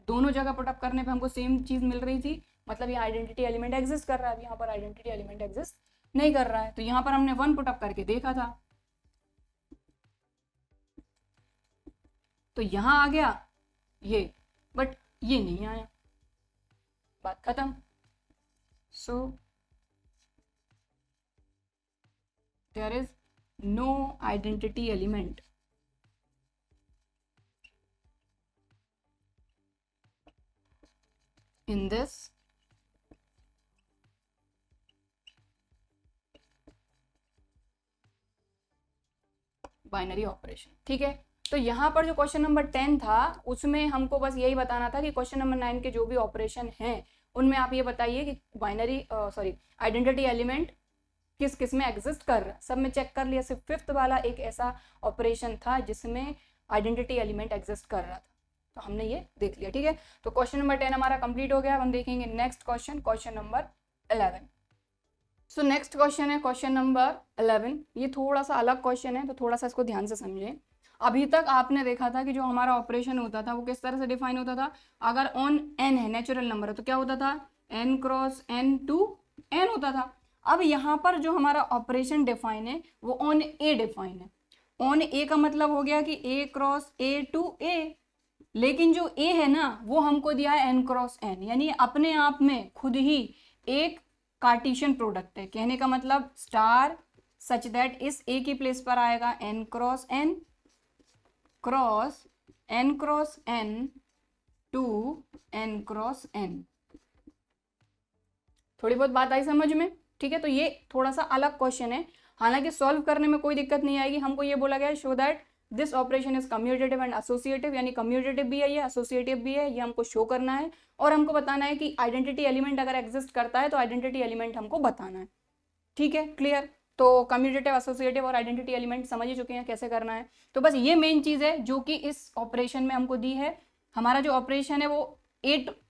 Speaker 1: दोनों जगह पुटअप करने पे हमको सेम चीज मिल रही थी। मतलब ये आइडेंटिटी एलिमेंट एग्जिस्ट कर रहा है। यहाँ पर आइडेंटिटी एलिमेंट एग्जिस्ट नहीं कर रहा है। तो यहाँ पर हमने 1 पुटअप करके देखा था, तो यहाँ आ गया ये, बट ये नहीं आया, बात खत्म। So there is no identity element in this binary operation, ठीक है। तो यहाँ पर जो क्वेश्चन नंबर 10 था उसमें हमको बस यही बताना था कि क्वेश्चन नंबर 9 के जो भी ऑपरेशन हैं उनमें आप ये बताइए कि बाइनरी आइडेंटिटी एलिमेंट किस किस में एग्जिस्ट कर रहा है। सब में चेक कर लिया, सिर्फ फिफ्थ वाला एक ऐसा ऑपरेशन था जिसमें आइडेंटिटी एलिमेंट एग्जिस्ट कर रहा था। तो हमने ये देख लिया, ठीक है। तो क्वेश्चन नंबर 10 हमारा कंप्लीट हो गया। अब हम देखेंगे next question, question number 11। So next question है क्वेश्चन नंबर 11। ये थोड़ा सा अलग क्वेश्चन है, तो थोड़ा सा इसको ध्यान से समझें। अभी तक आपने देखा था कि जो हमारा ऑपरेशन होता था वो किस तरह से डिफाइन होता था। अगर ऑन एन है, नेचुरल नंबर है, तो क्या होता था, N cross N to N होता था। अब यहाँ पर जो हमारा ऑपरेशन डिफाइन है वो ऑन ए डिफाइन है। ऑन ए का मतलब हो गया कि ए क्रॉस ए टू ए, लेकिन जो ए है ना वो हमको दिया है एन क्रॉस एन, यानी अपने आप में खुद ही एक कार्टेशियन प्रोडक्ट है। कहने का मतलब स्टार सच दैट इस ए की प्लेस पर आएगा N cross N cross N to N cross N. थोड़ी बहुत बात आई समझ में, ठीक है। तो ये थोड़ा सा अलग क्वेश्चन है, हालांकि सॉल्व करने में कोई दिक्कत नहीं आएगी। हमको ये बोला गया है show that this operation is commutative and associative, यानी कम्यूटेटिव भी है ये, एसोसिएटिव भी है, ये हमको शो करना है। और हमको बताना है कि आइडेंटिटी एलिमेंट अगर एग्जिस्ट करता है तो आइडेंटिटी एलिमेंट हमको बताना है, ठीक है, क्लियर। तो कम्यूटेटिव, एसोसिएटिव और आइडेंटिटी एलिमेंट समझ ही चुके हैं कैसे करना है। तो बस ये मेन चीज है जो कि इस ऑपरेशन में हमको दी है। हमारा जो ऑपरेशन है वो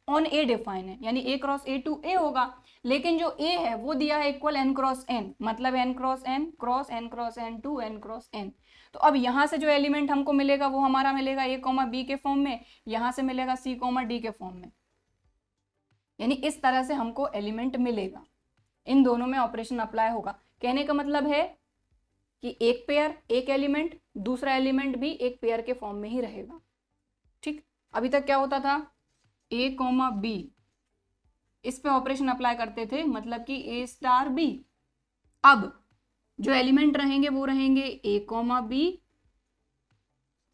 Speaker 1: ऑन ए डिफाइन है, यानी ए क्रॉस ए टू ए होगा, लेकिन जो ए है वो दिया है इक्वल एन क्रॉस एन, मतलब N cross N cross N to N cross N. तो अब यहां से जो एलिमेंट हमको मिलेगा वो हमारा मिलेगा ए कॉमा बी के फॉर्म में, यहां से मिलेगा सी कॉमा डी के फॉर्म में, यानी इस तरह से हमको एलिमेंट मिलेगा। इन दोनों में ऑपरेशन अप्लाई होगा। कहने का मतलब है कि एक पेयर एक एलिमेंट, दूसरा एलिमेंट भी एक पेयर के फॉर्म में ही रहेगा, ठीक। अभी तक क्या होता था, ए कॉमा बी, इस पे ऑपरेशन अप्लाई करते थे, मतलब कि ए स्टार बी। अब जो एलिमेंट रहेंगे वो रहेंगे A comma B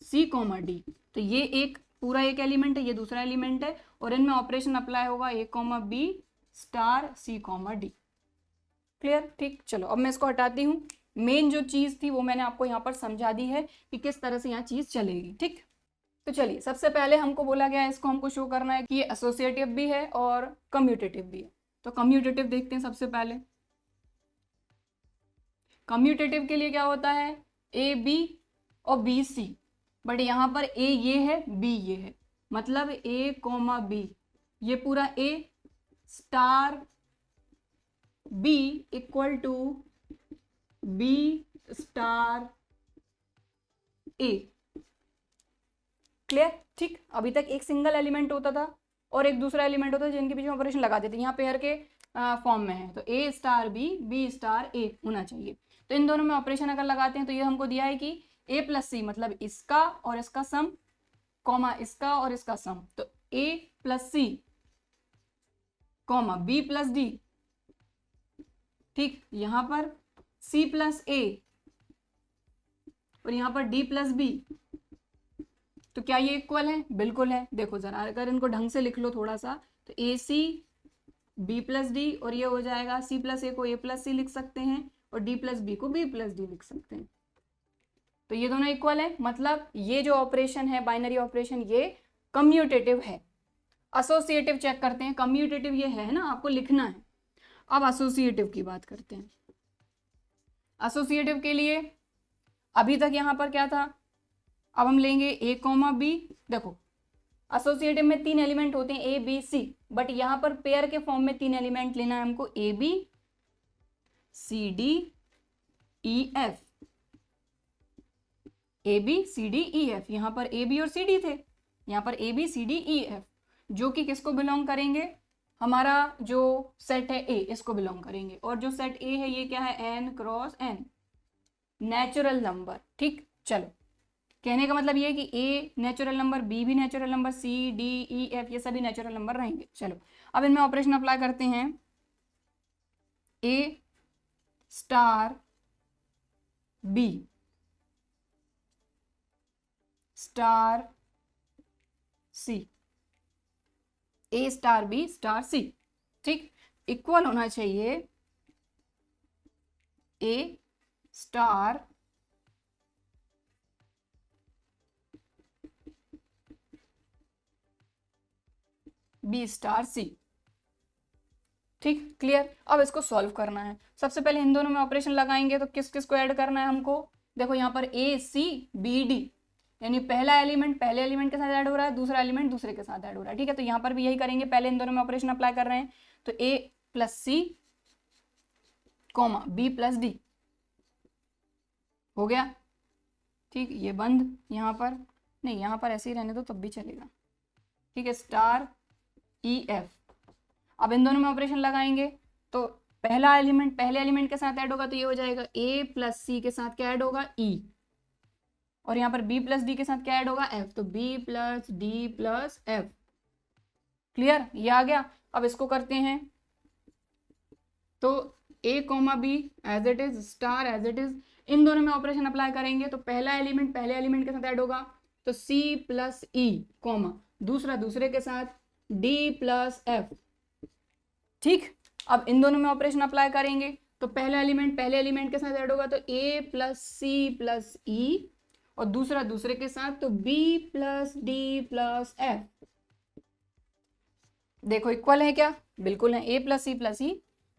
Speaker 1: C comma D. तो ये एक पूरा एक एलिमेंट है, ये दूसरा एलिमेंट है, और इनमें ऑपरेशन अप्लाई होगा ए कॉमा बी स्टार सी कॉमा डी, क्लियर, ठीक। चलो अब मैं इसको हटाती हूँ। मेन जो चीज थी वो मैंने आपको यहाँ पर समझा दी है कि किस तरह से यहाँ चीज चलेगी, ठीक। तो चलिए, सबसे पहले हमको बोला गया है इसको हमको शो करना है कि ये एसोसिएटिव भी है और कम्यूटेटिव भी है। तो कम्यूटेटिव देखते हैं सबसे पहले। कम्यूटेटिव के लिए क्या होता है, ए बी और बी सी, बट यहाँ पर ए ये है बी ये है, मतलब ए कॉमा बी, ये पूरा A star B equal to B star A, clear, ठीक। अभी तक एक सिंगल एलिमेंट होता था और एक दूसरा एलिमेंट होता था जिनके बीच में ऑपरेशन लगा देते, यहाँ पेयर के फॉर्म में है, तो A star B star A होना चाहिए। तो इन दोनों में ऑपरेशन अगर लगाते हैं तो ये हमको दिया है कि ए प्लस सी, मतलब इसका और इसका सम, कॉमा इसका और इसका सम, तो A plus C comma B plus D, ठीक। यहाँ पर सी प्लस ए और यहाँ पर डी प्लस बी, तो क्या ये इक्वल है, बिल्कुल है। देखो जरा, अगर इनको ढंग से लिख लो थोड़ा सा, तो ए सी बी प्लस डी, और ये हो जाएगा सी प्लस ए को ए प्लस सी लिख सकते हैं और डी प्लस बी को बी प्लस डी लिख सकते हैं। तो ये दोनों इक्वल है, मतलब ये जो ऑपरेशन है बाइनरी ऑपरेशन ये कम्यूटेटिव है। एसोसिएटिव चेक करते हैं, कम्यूटेटिव ये है ना, आपको लिखना है। अब एसोसिएटिव की बात करते हैं। एसोसिएटिव के लिए अभी तक यहाँ पर क्या था, अब हम लेंगे ए कॉमा बी। देखो एसोसिएटिव में 3 एलिमेंट होते हैं ए बी सी, बट यहाँ पर पेयर के फॉर्म में 3 एलिमेंट लेना है हमको, A B C D E F, A B C D E F. यहाँ पर ए बी और सी डी थे, यहाँ पर A B C D E F, जो कि किसको बिलोंग करेंगे, हमारा जो सेट है ए इसको बिलोंग करेंगे। और जो सेट ए है ये क्या है, N cross N, natural number, ठीक। चलो, कहने का मतलब ये है कि ए नेचुरल नंबर, बी भी natural number, C D E F ये सभी नेचुरल नंबर रहेंगे। चलो अब इनमें ऑपरेशन अप्लाई करते हैं। ए स्टार बी स्टार सी, ए स्टार बी स्टार सी, ठीक, इक्वल होना चाहिए ए स्टार बी स्टार सी, ठीक, क्लियर। अब इसको सॉल्व करना है। सबसे पहले इन दोनों में ऑपरेशन लगाएंगे, तो किस किस को ऐड करना है हमको। देखो यहाँ पर ए सी बी डी, यानी पहला एलिमेंट पहले एलिमेंट के साथ ऐड हो रहा है, दूसरा एलिमेंट दूसरे के साथ ऐड हो रहा है। ठीक है, तो यहाँ पर भी यही करेंगे, पहले इन दोनों में ऑपरेशन अप्लाई कर रहे हैं, तो a plus C comma b plus D हो गया। ठीक, ये बंद, यहाँ पर नहीं, यहाँ पर ऐसे ही रहने दो तब भी चलेगा। ठीक है, स्टार ई एफ। अब इन दोनों में ऑपरेशन लगाएंगे तो पहला एलिमेंट पहले एलिमेंट के साथ ऐड होगा तो ये हो जाएगा a प्लस सी के साथ क्या ऐड होगा e, और यहाँ पर b प्लस डी के साथ क्या ऐड होगा f, तो b plus D plus f। Clear, ये आ गया। अब इसको करते हैं तो a comma B as it is, star as it is, इन दोनों में ऑपरेशन अप्लाई करेंगे तो पहला एलिमेंट पहले एलिमेंट के साथ ऐड होगा तो c प्लस ई कॉमा दूसरा दूसरे के साथ d प्लस f। ठीक, अब इन दोनों में ऑपरेशन अप्लाई करेंगे तो पहला एलिमेंट पहले एलिमेंट के साथ ऐड होगा तो a plus C plus E, और दूसरा दूसरे के साथ तो b plus D plus f। देखो इक्वल है क्या, बिल्कुल है, a plus C plus E,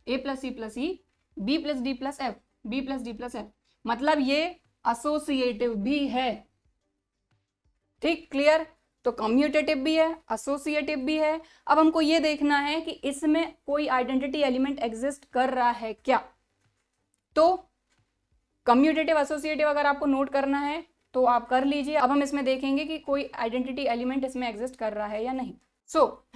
Speaker 1: a plus C plus E, b plus D plus f, b plus D plus f, मतलब ये एसोसिएटिव भी है। ठीक, क्लियर, तो कम्यूटेटिव भी है, एसोसिएटिव भी है। अब हमको ये देखना है कि इसमें कोई आइडेंटिटी एलिमेंट एग्जिस्ट कर रहा है क्या। तो कम्यूटेटिव एसोसिएटिव अगर आपको नोट करना है तो आप कर लीजिए। अब हम इसमें देखेंगे कि कोई आइडेंटिटी एलिमेंट इसमें एग्जिस्ट कर रहा है या नहीं।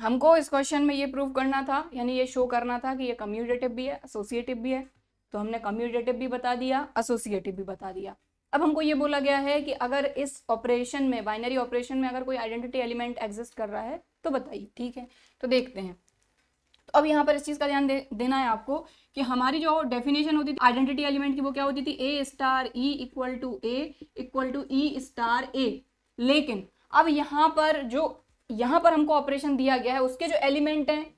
Speaker 1: हमको इस क्वेश्चन में ये प्रूव करना था, यानी ये शो करना था कि ये कम्यूटेटिव भी है, एसोसिएटिव भी है। तो हमने कम्यूटेटिव भी बता दिया, एसोसिएटिव भी बता दिया। अब हमको ये बोला गया है कि अगर इस ऑपरेशन में, बाइनरी ऑपरेशन में, अगर कोई आइडेंटिटी एलिमेंट एग्जिस्ट कर रहा है तो बताइए। ठीक है, तो देखते हैं। तो अब यहाँ पर इस चीज़ का ध्यान देना है आपको कि हमारी जो डेफिनेशन होती थी आइडेंटिटी एलिमेंट की वो क्या होती थी, A star E equal to A equal to E star A. लेकिन अब यहाँ पर हमको ऑपरेशन दिया गया है, उसके जो एलिमेंट हैं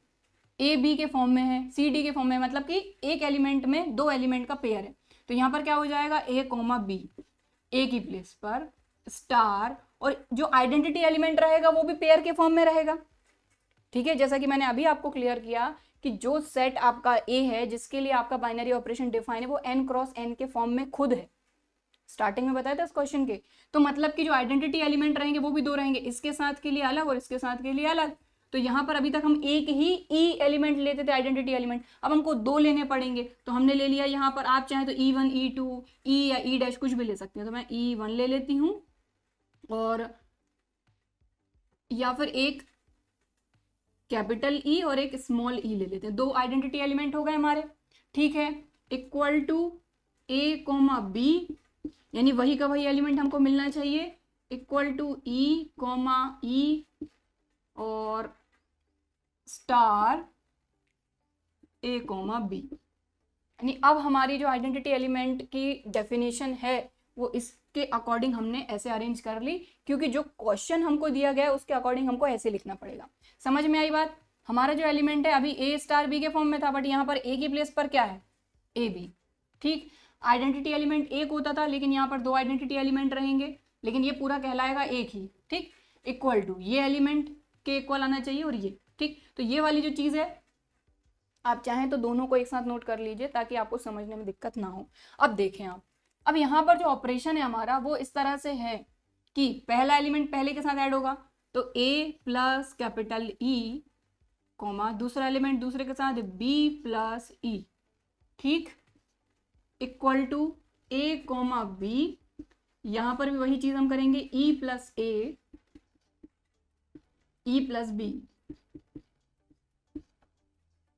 Speaker 1: ए बी के फॉर्म में है, सी डी के फॉर्म में, मतलब कि एक एलिमेंट में दो एलिमेंट का पेयर है। तो यहाँ पर क्या हो जाएगा, ए कॉमा बी, ए की प्लेस पर स्टार, और जो आइडेंटिटी एलिमेंट रहेगा वो भी पेयर के फॉर्म में रहेगा। ठीक है, जैसा कि मैंने अभी आपको क्लियर किया कि जो सेट आपका ए है जिसके लिए आपका बाइनरी ऑपरेशन डिफाइन है वो n क्रॉस n के फॉर्म में खुद है। स्टार्टिंग में बताया था इस क्वेश्चन के। तो मतलब कि जो आइडेंटिटी एलिमेंट रहेंगे वो भी दो रहेंगे, इसके साथ के लिए अलग और इसके साथ के लिए अलग। तो यहाँ पर अभी तक हम एक ही ई एलिमेंट लेते थे, आइडेंटिटी एलिमेंट, अब हमको दो लेने पड़ेंगे। तो हमने ले लिया यहाँ पर, आप चाहे तो E1 E2 ई या ई डैश कुछ भी ले सकते हैं। तो मैं E1 ले लेती हूँ, और या फिर एक कैपिटल ई और एक स्मॉल ई ले लेते हैं। दो आइडेंटिटी एलिमेंट हो गए हमारे। ठीक है, equal to A comma B, यानी वही का वही एलिमेंट हमको मिलना चाहिए, equal to E comma E और स्टार ए कॉमा बी। यानी अब हमारी जो आइडेंटिटी एलिमेंट की डेफिनेशन है वो इसके अकॉर्डिंग हमने ऐसे अरेंज कर ली, क्योंकि जो क्वेश्चन हमको दिया गया है उसके अकॉर्डिंग हमको ऐसे लिखना पड़ेगा। समझ में आई बात। हमारा जो एलिमेंट है अभी ए स्टार बी के फॉर्म में था, बट यहाँ पर ए की प्लेस पर क्या है, ए बी। ठीक, आइडेंटिटी एलिमेंट एक होता था, लेकिन यहाँ पर दो आइडेंटिटी एलिमेंट रहेंगे, लेकिन ये पूरा कहलाएगा एक ही। ठीक, इक्वल टू ये एलिमेंट के इक्वल आना चाहिए और ये। ठीक, तो ये वाली जो चीज़ है आप चाहें तो दोनों को एक साथ नोट कर लीजिए ताकि आपको समझने में दिक्कत ना हो। अब देखें आप, अब यहाँ पर जो ऑपरेशन है हमारा वो इस तरह से है कि पहला एलिमेंट पहले के साथ ऐड होगा तो a plus capital E comma दूसरा एलिमेंट दूसरे के साथ b प्लस ई। ठीक, equal to a comma B, यहाँ पर भी वही चीज हम करेंगे, e plus A E plus B.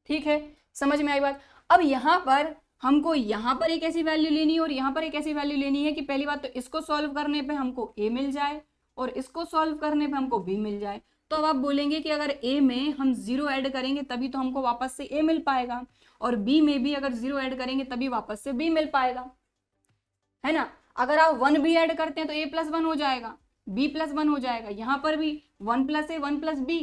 Speaker 1: ठीक है, समझ में आई बात। अब यहाँ पर हमको यहाँ पर एक ऐसी वैल्यू लेनी है और यहाँ पर एक ऐसी वैल्यू लेनी है कि पहली बात तो इसको सॉल्व करने पे हमको a मिल जाए और इसको सॉल्व करने पे हमको b मिल जाए। तो अब आप बोलेंगे कि अगर a में हम 0 ऐड करेंगे तभी तो हमको वापस से a मिल पाएगा, और b में भी अगर 0 ऐड करेंगे तभी वापस से b मिल पाएगा, है ना। अगर आप 1 भी ऐड करते हैं तो a प्लस 1 हो जाएगा, b प्लस 1 हो जाएगा। यहाँ पर भी 1 प्लस a 1 प्लस b।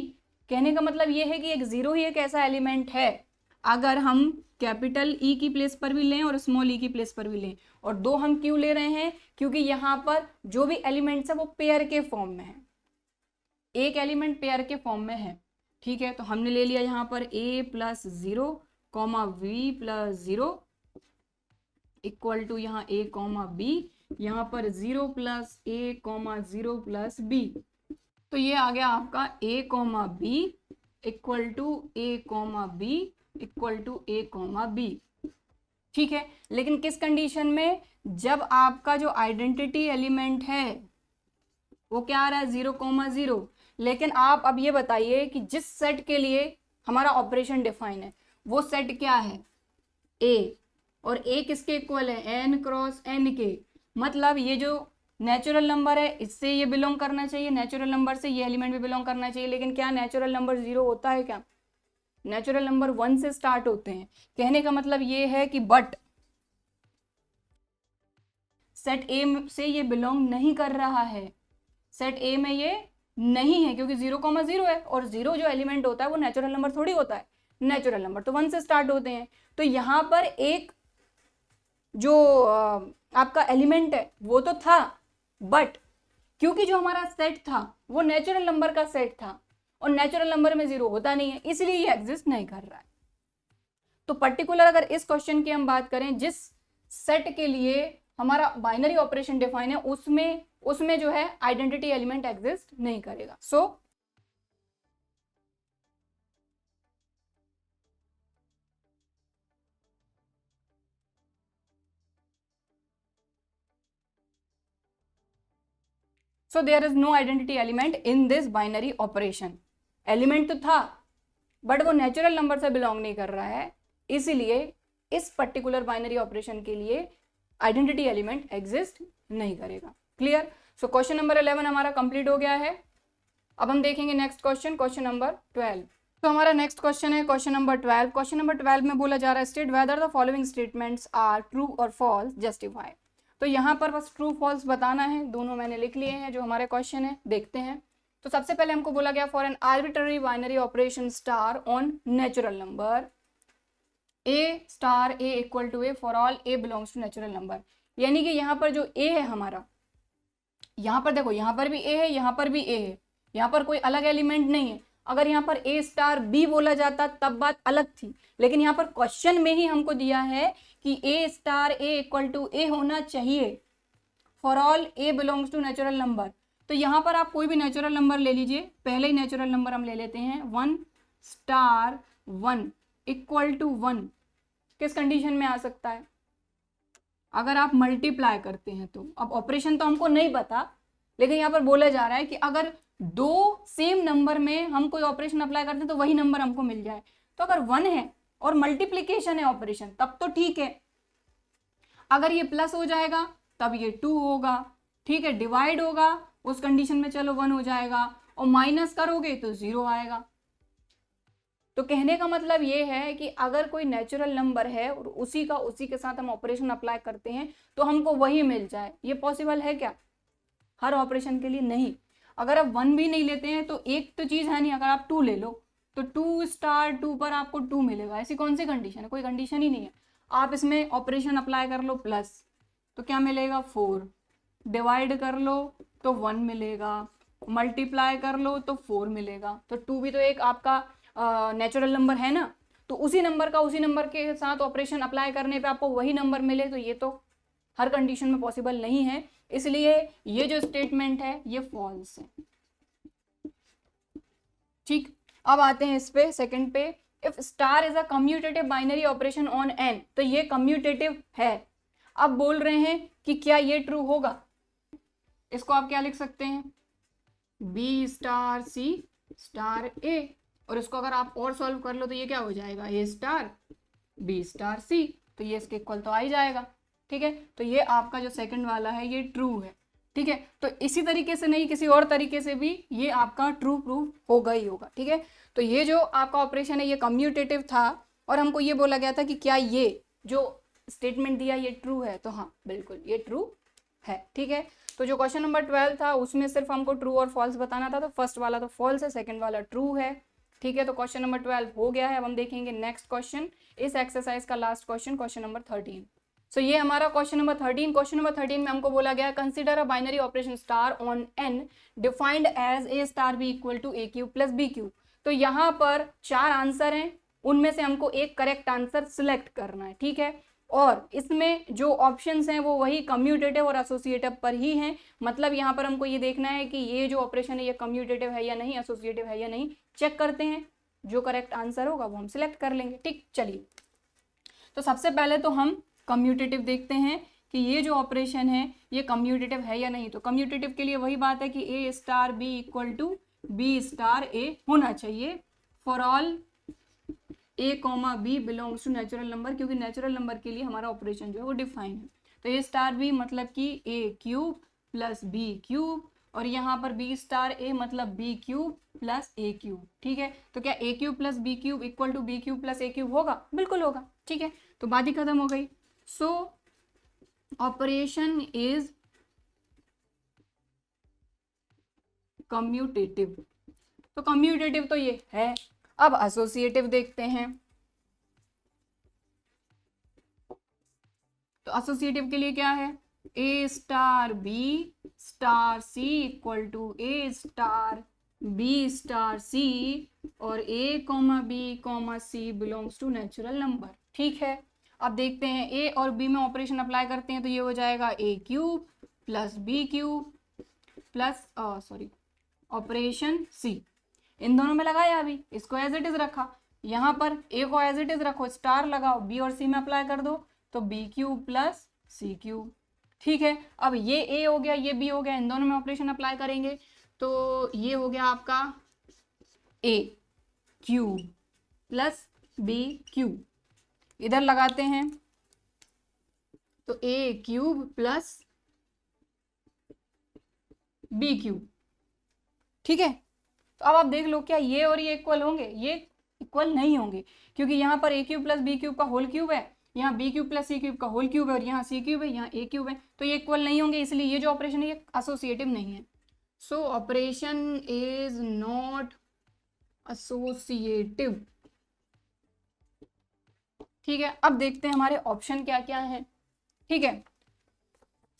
Speaker 1: कहने का मतलब ये है कि एक 0 ही एक ऐसा एलिमेंट है, अगर हम कैपिटल ई की प्लेस पर भी लें और स्मॉल ई की प्लेस पर भी लें। और दो हम क्यों ले रहे हैं, क्योंकि यहाँ पर जो भी एलिमेंट्स है वो पेयर के फॉर्म में है, एक एलिमेंट पेयर के फॉर्म में है। ठीक है, तो हमने ले लिया यहाँ पर a plus 0 comma v plus 0 equal to यहाँ a कॉमा b। यहाँ पर 0 plus A comma 0 plus B, तो ये आ गया आपका a comma B equal to A comma B equal to A comma B. ठीक है, लेकिन किस कंडीशन में? जब आपका जो आइडेंटिटी एलिमेंट है वो क्या आ रहा है 0,0। लेकिन आप अब ये बताइए कि जिस सेट के लिए हमारा ऑपरेशन डिफाइन है वो सेट क्या है? A, और A किसके इक्वल है? n क्रॉस n के। मतलब ये जो नेचुरल नंबर है इससे ये बिलोंग करना चाहिए, नेचुरल नंबर से ये एलिमेंट भी बिलोंग करना चाहिए। लेकिन क्या नेचुरल नंबर 0 होता है क्या? नेचुरल नंबर 1 से स्टार्ट होते हैं। कहने का मतलब ये है कि बट सेट ए से ये बिलोंग नहीं कर रहा है, सेट ए में ये नहीं है, क्योंकि 0,0 है और 0 जो एलिमेंट होता है वो नेचुरल नंबर थोड़ी होता है, नेचुरल नंबर तो 1 से स्टार्ट होते हैं। तो यहाँ पर एक जो आपका एलिमेंट है वो तो था, बट क्योंकि जो हमारा सेट था वो नेचुरल नंबर का सेट था और नेचुरल नंबर में 0 होता नहीं है, इसलिए ये एग्जिस्ट नहीं कर रहा है। तो पर्टिकुलर अगर इस क्वेश्चन की हम बात करें, जिस सेट के लिए हमारा बाइनरी ऑपरेशन डिफाइन है उसमें जो है आइडेंटिटी एलिमेंट एग्जिस्ट नहीं करेगा। So there is no identity element in this binary operation. Element तो था बट वो नेचुरल नंबर से बिलोंग नहीं कर रहा है, इसीलिए इस पर्टिकुलर बाइनरी ऑपरेशन के लिए आइडेंटिटी एलिमेंट एग्जिस्ट नहीं करेगा। क्लियर? सो क्वेश्चन नंबर 11 हमारा कंप्लीट हो गया है। अब हम देखेंगे नेक्स्ट क्वेश्चन, क्वेश्चन नंबर 12। तो हमारा नेक्स्ट क्वेश्चन है क्वेश्चन नंबर 12। क्वेश्चन नंबर 12 में बोला जा रहा है state whether the following statements are true और फॉल्स, जस्टिफाई। तो यहाँ पर बस ट्रू फॉल्स बताना है, दोनों मैंने लिख लिए हैं जो हमारे क्वेश्चन है, देखते हैं। तो सबसे पहले हमको बोला गया for an arbitrary binary operation star on natural number A star A equal to A for all A belongs to natural number. यानी कि यहाँ पर जो ए है हमारा, यहाँ पर देखो यहाँ पर भी ए है, यहाँ पर भी ए है, यहाँ पर कोई अलग एलिमेंट नहीं है। अगर यहाँ पर ए स्टार बी बोला जाता तब बात अलग थी, लेकिन यहाँ पर क्वेश्चन में ही हमको दिया है कि A star A equal to A होना चाहिए for all A belongs to natural number. तो यहाँ पर आप कोई भी नेचुरल नंबर ले लीजिए, पहले ही नेचुरल नंबर हम ले लेते हैं 1 स्टार 1 इक्वल टू 1। किस कंडीशन में आ सकता है? अगर आप मल्टीप्लाई करते हैं तो। अब ऑपरेशन तो हमको नहीं पता, लेकिन यहाँ पर बोला जा रहा है कि अगर दो सेम नंबर में हम कोई ऑपरेशन अप्लाई करते हैं तो वही नंबर हमको मिल जाए। तो अगर 1 है और मल्टीप्लीकेशन है ऑपरेशन तब तो ठीक है, अगर ये प्लस हो जाएगा तब ये 2 होगा, ठीक है। डिवाइड होगा उस कंडीशन में चलो 1 हो जाएगा, और माइनस करोगे तो 0 आएगा। तो कहने का मतलब ये है कि अगर कोई नेचुरल नंबर है और उसी के साथ हम ऑपरेशन अप्लाई करते हैं तो हमको वही मिल जाए, ये पॉसिबल है क्या? हर ऑपरेशन के लिए नहीं। अगर आप 1 भी नहीं लेते हैं तो एक तो चीज है नहीं, अगर आप 2 ले लो तो 2 स्टार 2 पर आपको 2 मिलेगा। ऐसी कौन सी कंडीशन है? कोई कंडीशन ही नहीं है। आप इसमें ऑपरेशन अप्लाई कर लो प्लस तो क्या मिलेगा 4, डिवाइड कर लो तो 1 मिलेगा, मल्टीप्लाई कर लो तो 4 मिलेगा। तो 2 भी तो एक आपका नेचुरल नंबर है ना, तो उसी नंबर के साथ ऑपरेशन अप्लाई करने पे आपको वही नंबर मिले, तो ये तो हर कंडीशन में पॉसिबल नहीं है, इसलिए ये जो स्टेटमेंट है ये फॉल्स है। ठीक, अब आते हैं इस पे सेकंड पे। If star is a commutative binary operation on an, तो ये कम्यूटेटिव है। अब बोल रहे हैं कि क्या ये ट्रू होगा? इसको आप क्या लिख सकते हैं? B star C star A, और इसको अगर आप और सॉल्व कर लो तो ये क्या हो जाएगा? ए स्टार बी स्टार सी, तो ये इसके इक्वल तो आ ही जाएगा। ठीक है, तो ये आपका जो सेकंड वाला है ये ट्रू है। ठीक है, तो इसी तरीके से नहीं किसी और तरीके से भी ये आपका ट्रू प्रूफ होगा ही होगा। ठीक है, तो ये जो आपका ऑपरेशन है ये कम्यूटेटिव था और हमको ये बोला गया था कि क्या ये जो स्टेटमेंट दिया ये ट्रू है, तो हाँ बिल्कुल ये ट्रू है। ठीक है, तो जो क्वेश्चन नंबर 12 था उसमें सिर्फ हमको ट्रू और फॉल्स बताना था, तो फर्स्ट वाला तो फॉल्स है, सेकेंड वाला ट्रू है। ठीक है, तो क्वेश्चन नंबर 12 हो गया है। अब हम देखेंगे नेक्स्ट क्वेश्चन, इस एक्सरसाइज का लास्ट क्वेश्चन, क्वेश्चन नंबर 13। सो ये हमारा क्वेश्चन नंबर 13। क्वेश्चन नंबर 13 में हमको बोला गया consider a binary operation star on N defined as A star B equal to A Q plus B Q. तो यहाँ पर 4 आंसर हैं, उनमें से हमको एक करेक्ट आंसर सिलेक्ट करना है। ठीक है, और इसमें जो ऑप्शंस हैं वो वही कम्यूटेटिव और एसोसिएटिव पर ही हैं। मतलब यहाँ पर हमको ये देखना है कि ये जो ऑपरेशन है ये कम्यूटेटिव है या नहीं, एसोसिएटिव है या नहीं, चेक करते हैं। जो करेक्ट आंसर होगा वो हम सिलेक्ट कर लेंगे। ठीक, चलिए तो सबसे पहले तो हम कम्यूटेटिव देखते हैं कि ये जो ऑपरेशन है ये कम्यूटेटिव है या नहीं। तो कम्यूटेटिव के लिए वही बात है कि A star B equal to B star A होना चाहिए for all A comma B belongs to natural number, क्योंकि नेचुरल नंबर के लिए हमारा ऑपरेशन जो है वो डिफाइन है। तो ए स्टार बी मतलब कि A cube plus B cube, और यहाँ पर बी स्टार ए मतलब B cube plus A cube. ठीक है, तो क्या A cube plus B cube equal to B cube plus A cube होगा? बिल्कुल होगा। ठीक है, तो बात ही खत्म हो गई। सो ऑपरेशन इज कम्यूटेटिव। तो कम्यूटेटिव तो ये है। अब एसोसिएटिव देखते हैं। तो एसोसिएटिव के लिए क्या है? A star B star C equal to A star B star C, और A comma B comma C belongs to natural number. ठीक है, अब देखते हैं ए और बी में ऑपरेशन अप्लाई करते हैं तो ये हो जाएगा A cube plus B cube plus operation C. इन दोनों में लगाया, अभी इसको एज इट इज रखा, यहाँ पर ए को एज इट इज रखो, स्टार लगाओ, बी और सी में अप्लाई कर दो तो बी क्यूब प्लस सी क्यूब। ठीक है, अब ये ए हो गया, ये बी हो गया, इन दोनों में ऑपरेशन अप्लाई करेंगे तो ये हो गया आपका ए क्यूब प्लस बी क्यूब। इधर लगाते हैं तो ए क्यूब प्लस बी क्यूब। ठीक है, तो अब आप देख लो क्या ये और ये इक्वल होंगे? ये इक्वल नहीं होंगे, क्योंकि यहाँ पर ए क्यूब प्लस बी क्यूब का होल क्यूब है, यहाँ बी क्यूब प्लस सी क्यूब का होल क्यूब है, और यहाँ सी क्यूब है, यहाँ ए क्यूब है, तो ये इक्वल नहीं होंगे, इसलिए ये जो ऑपरेशन है ये एसोसिएटिव नहीं है। सो ऑपरेशन इज नॉट एसोसिएटिव। ठीक है, अब देखते हैं हमारे ऑप्शन क्या क्या है। ठीक है,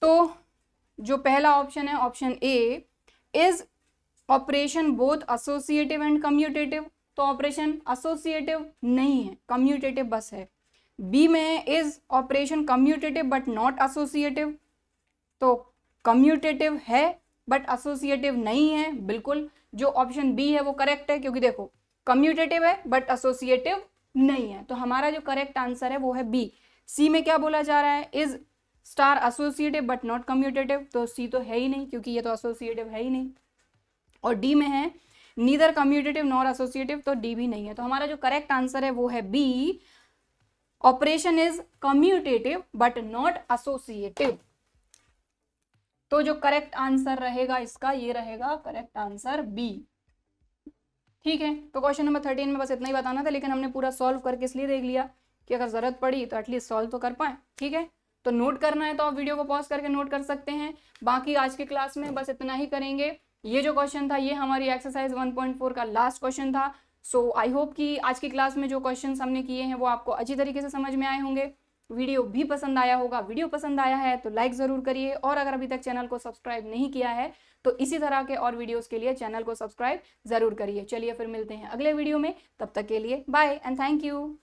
Speaker 1: तो जो पहला ऑप्शन है option A is operation both associative and commutative. तो ऑपरेशन एसोसिएटिव नहीं है, कम्यूटेटिव बस है। बी में is operation commutative but not associative. तो कम्यूटेटिव है बट एसोसिएटिव नहीं है। बिल्कुल जो ऑप्शन बी है वो करेक्ट है, क्योंकि देखो कम्यूटेटिव है बट एसोसिएटिव नहीं है। तो हमारा जो करेक्ट आंसर है वो है बी। सी में क्या बोला जा रहा है? Is star associative but not commutative. तो सी तो है ही नहीं, क्योंकि ये तो एसोसिएटिव है ही नहीं। और डी में है नीदर कम्यूटेटिव नॉर एसोसिएटिव, तो डी भी नहीं है। तो हमारा जो करेक्ट आंसर है वो है B, operation is commutative but not associative. तो जो करेक्ट आंसर रहेगा इसका ये रहेगा करेक्ट आंसर बी। ठीक है, तो क्वेश्चन नंबर 13 में बस इतना ही बताना था, लेकिन हमने पूरा सॉल्व करके इसलिए देख लिया कि अगर जरूरत पड़ी तो एटलीस्ट सॉल्व तो कर पाए। ठीक है, तो नोट करना है तो आप वीडियो को पॉज करके नोट कर सकते हैं। बाकी आज की क्लास में बस इतना ही करेंगे। ये जो क्वेश्चन था ये हमारी एक्सरसाइज 1.4 का लास्ट क्वेश्चन था। सो आई होप कि आज की क्लास में जो क्वेश्चंस हमने किए हैं वो आपको अच्छी तरीके से समझ में आए होंगे। वीडियो भी पसंद आया होगा। वीडियो पसंद आया है तो लाइक ज़रूर करिए, और अगर अभी तक चैनल को सब्सक्राइब नहीं किया है तो इसी तरह के और वीडियोस के लिए चैनल को सब्सक्राइब ज़रूर करिए। चलिए फिर मिलते हैं अगले वीडियो में, तब तक के लिए बाय एंड थैंक यू।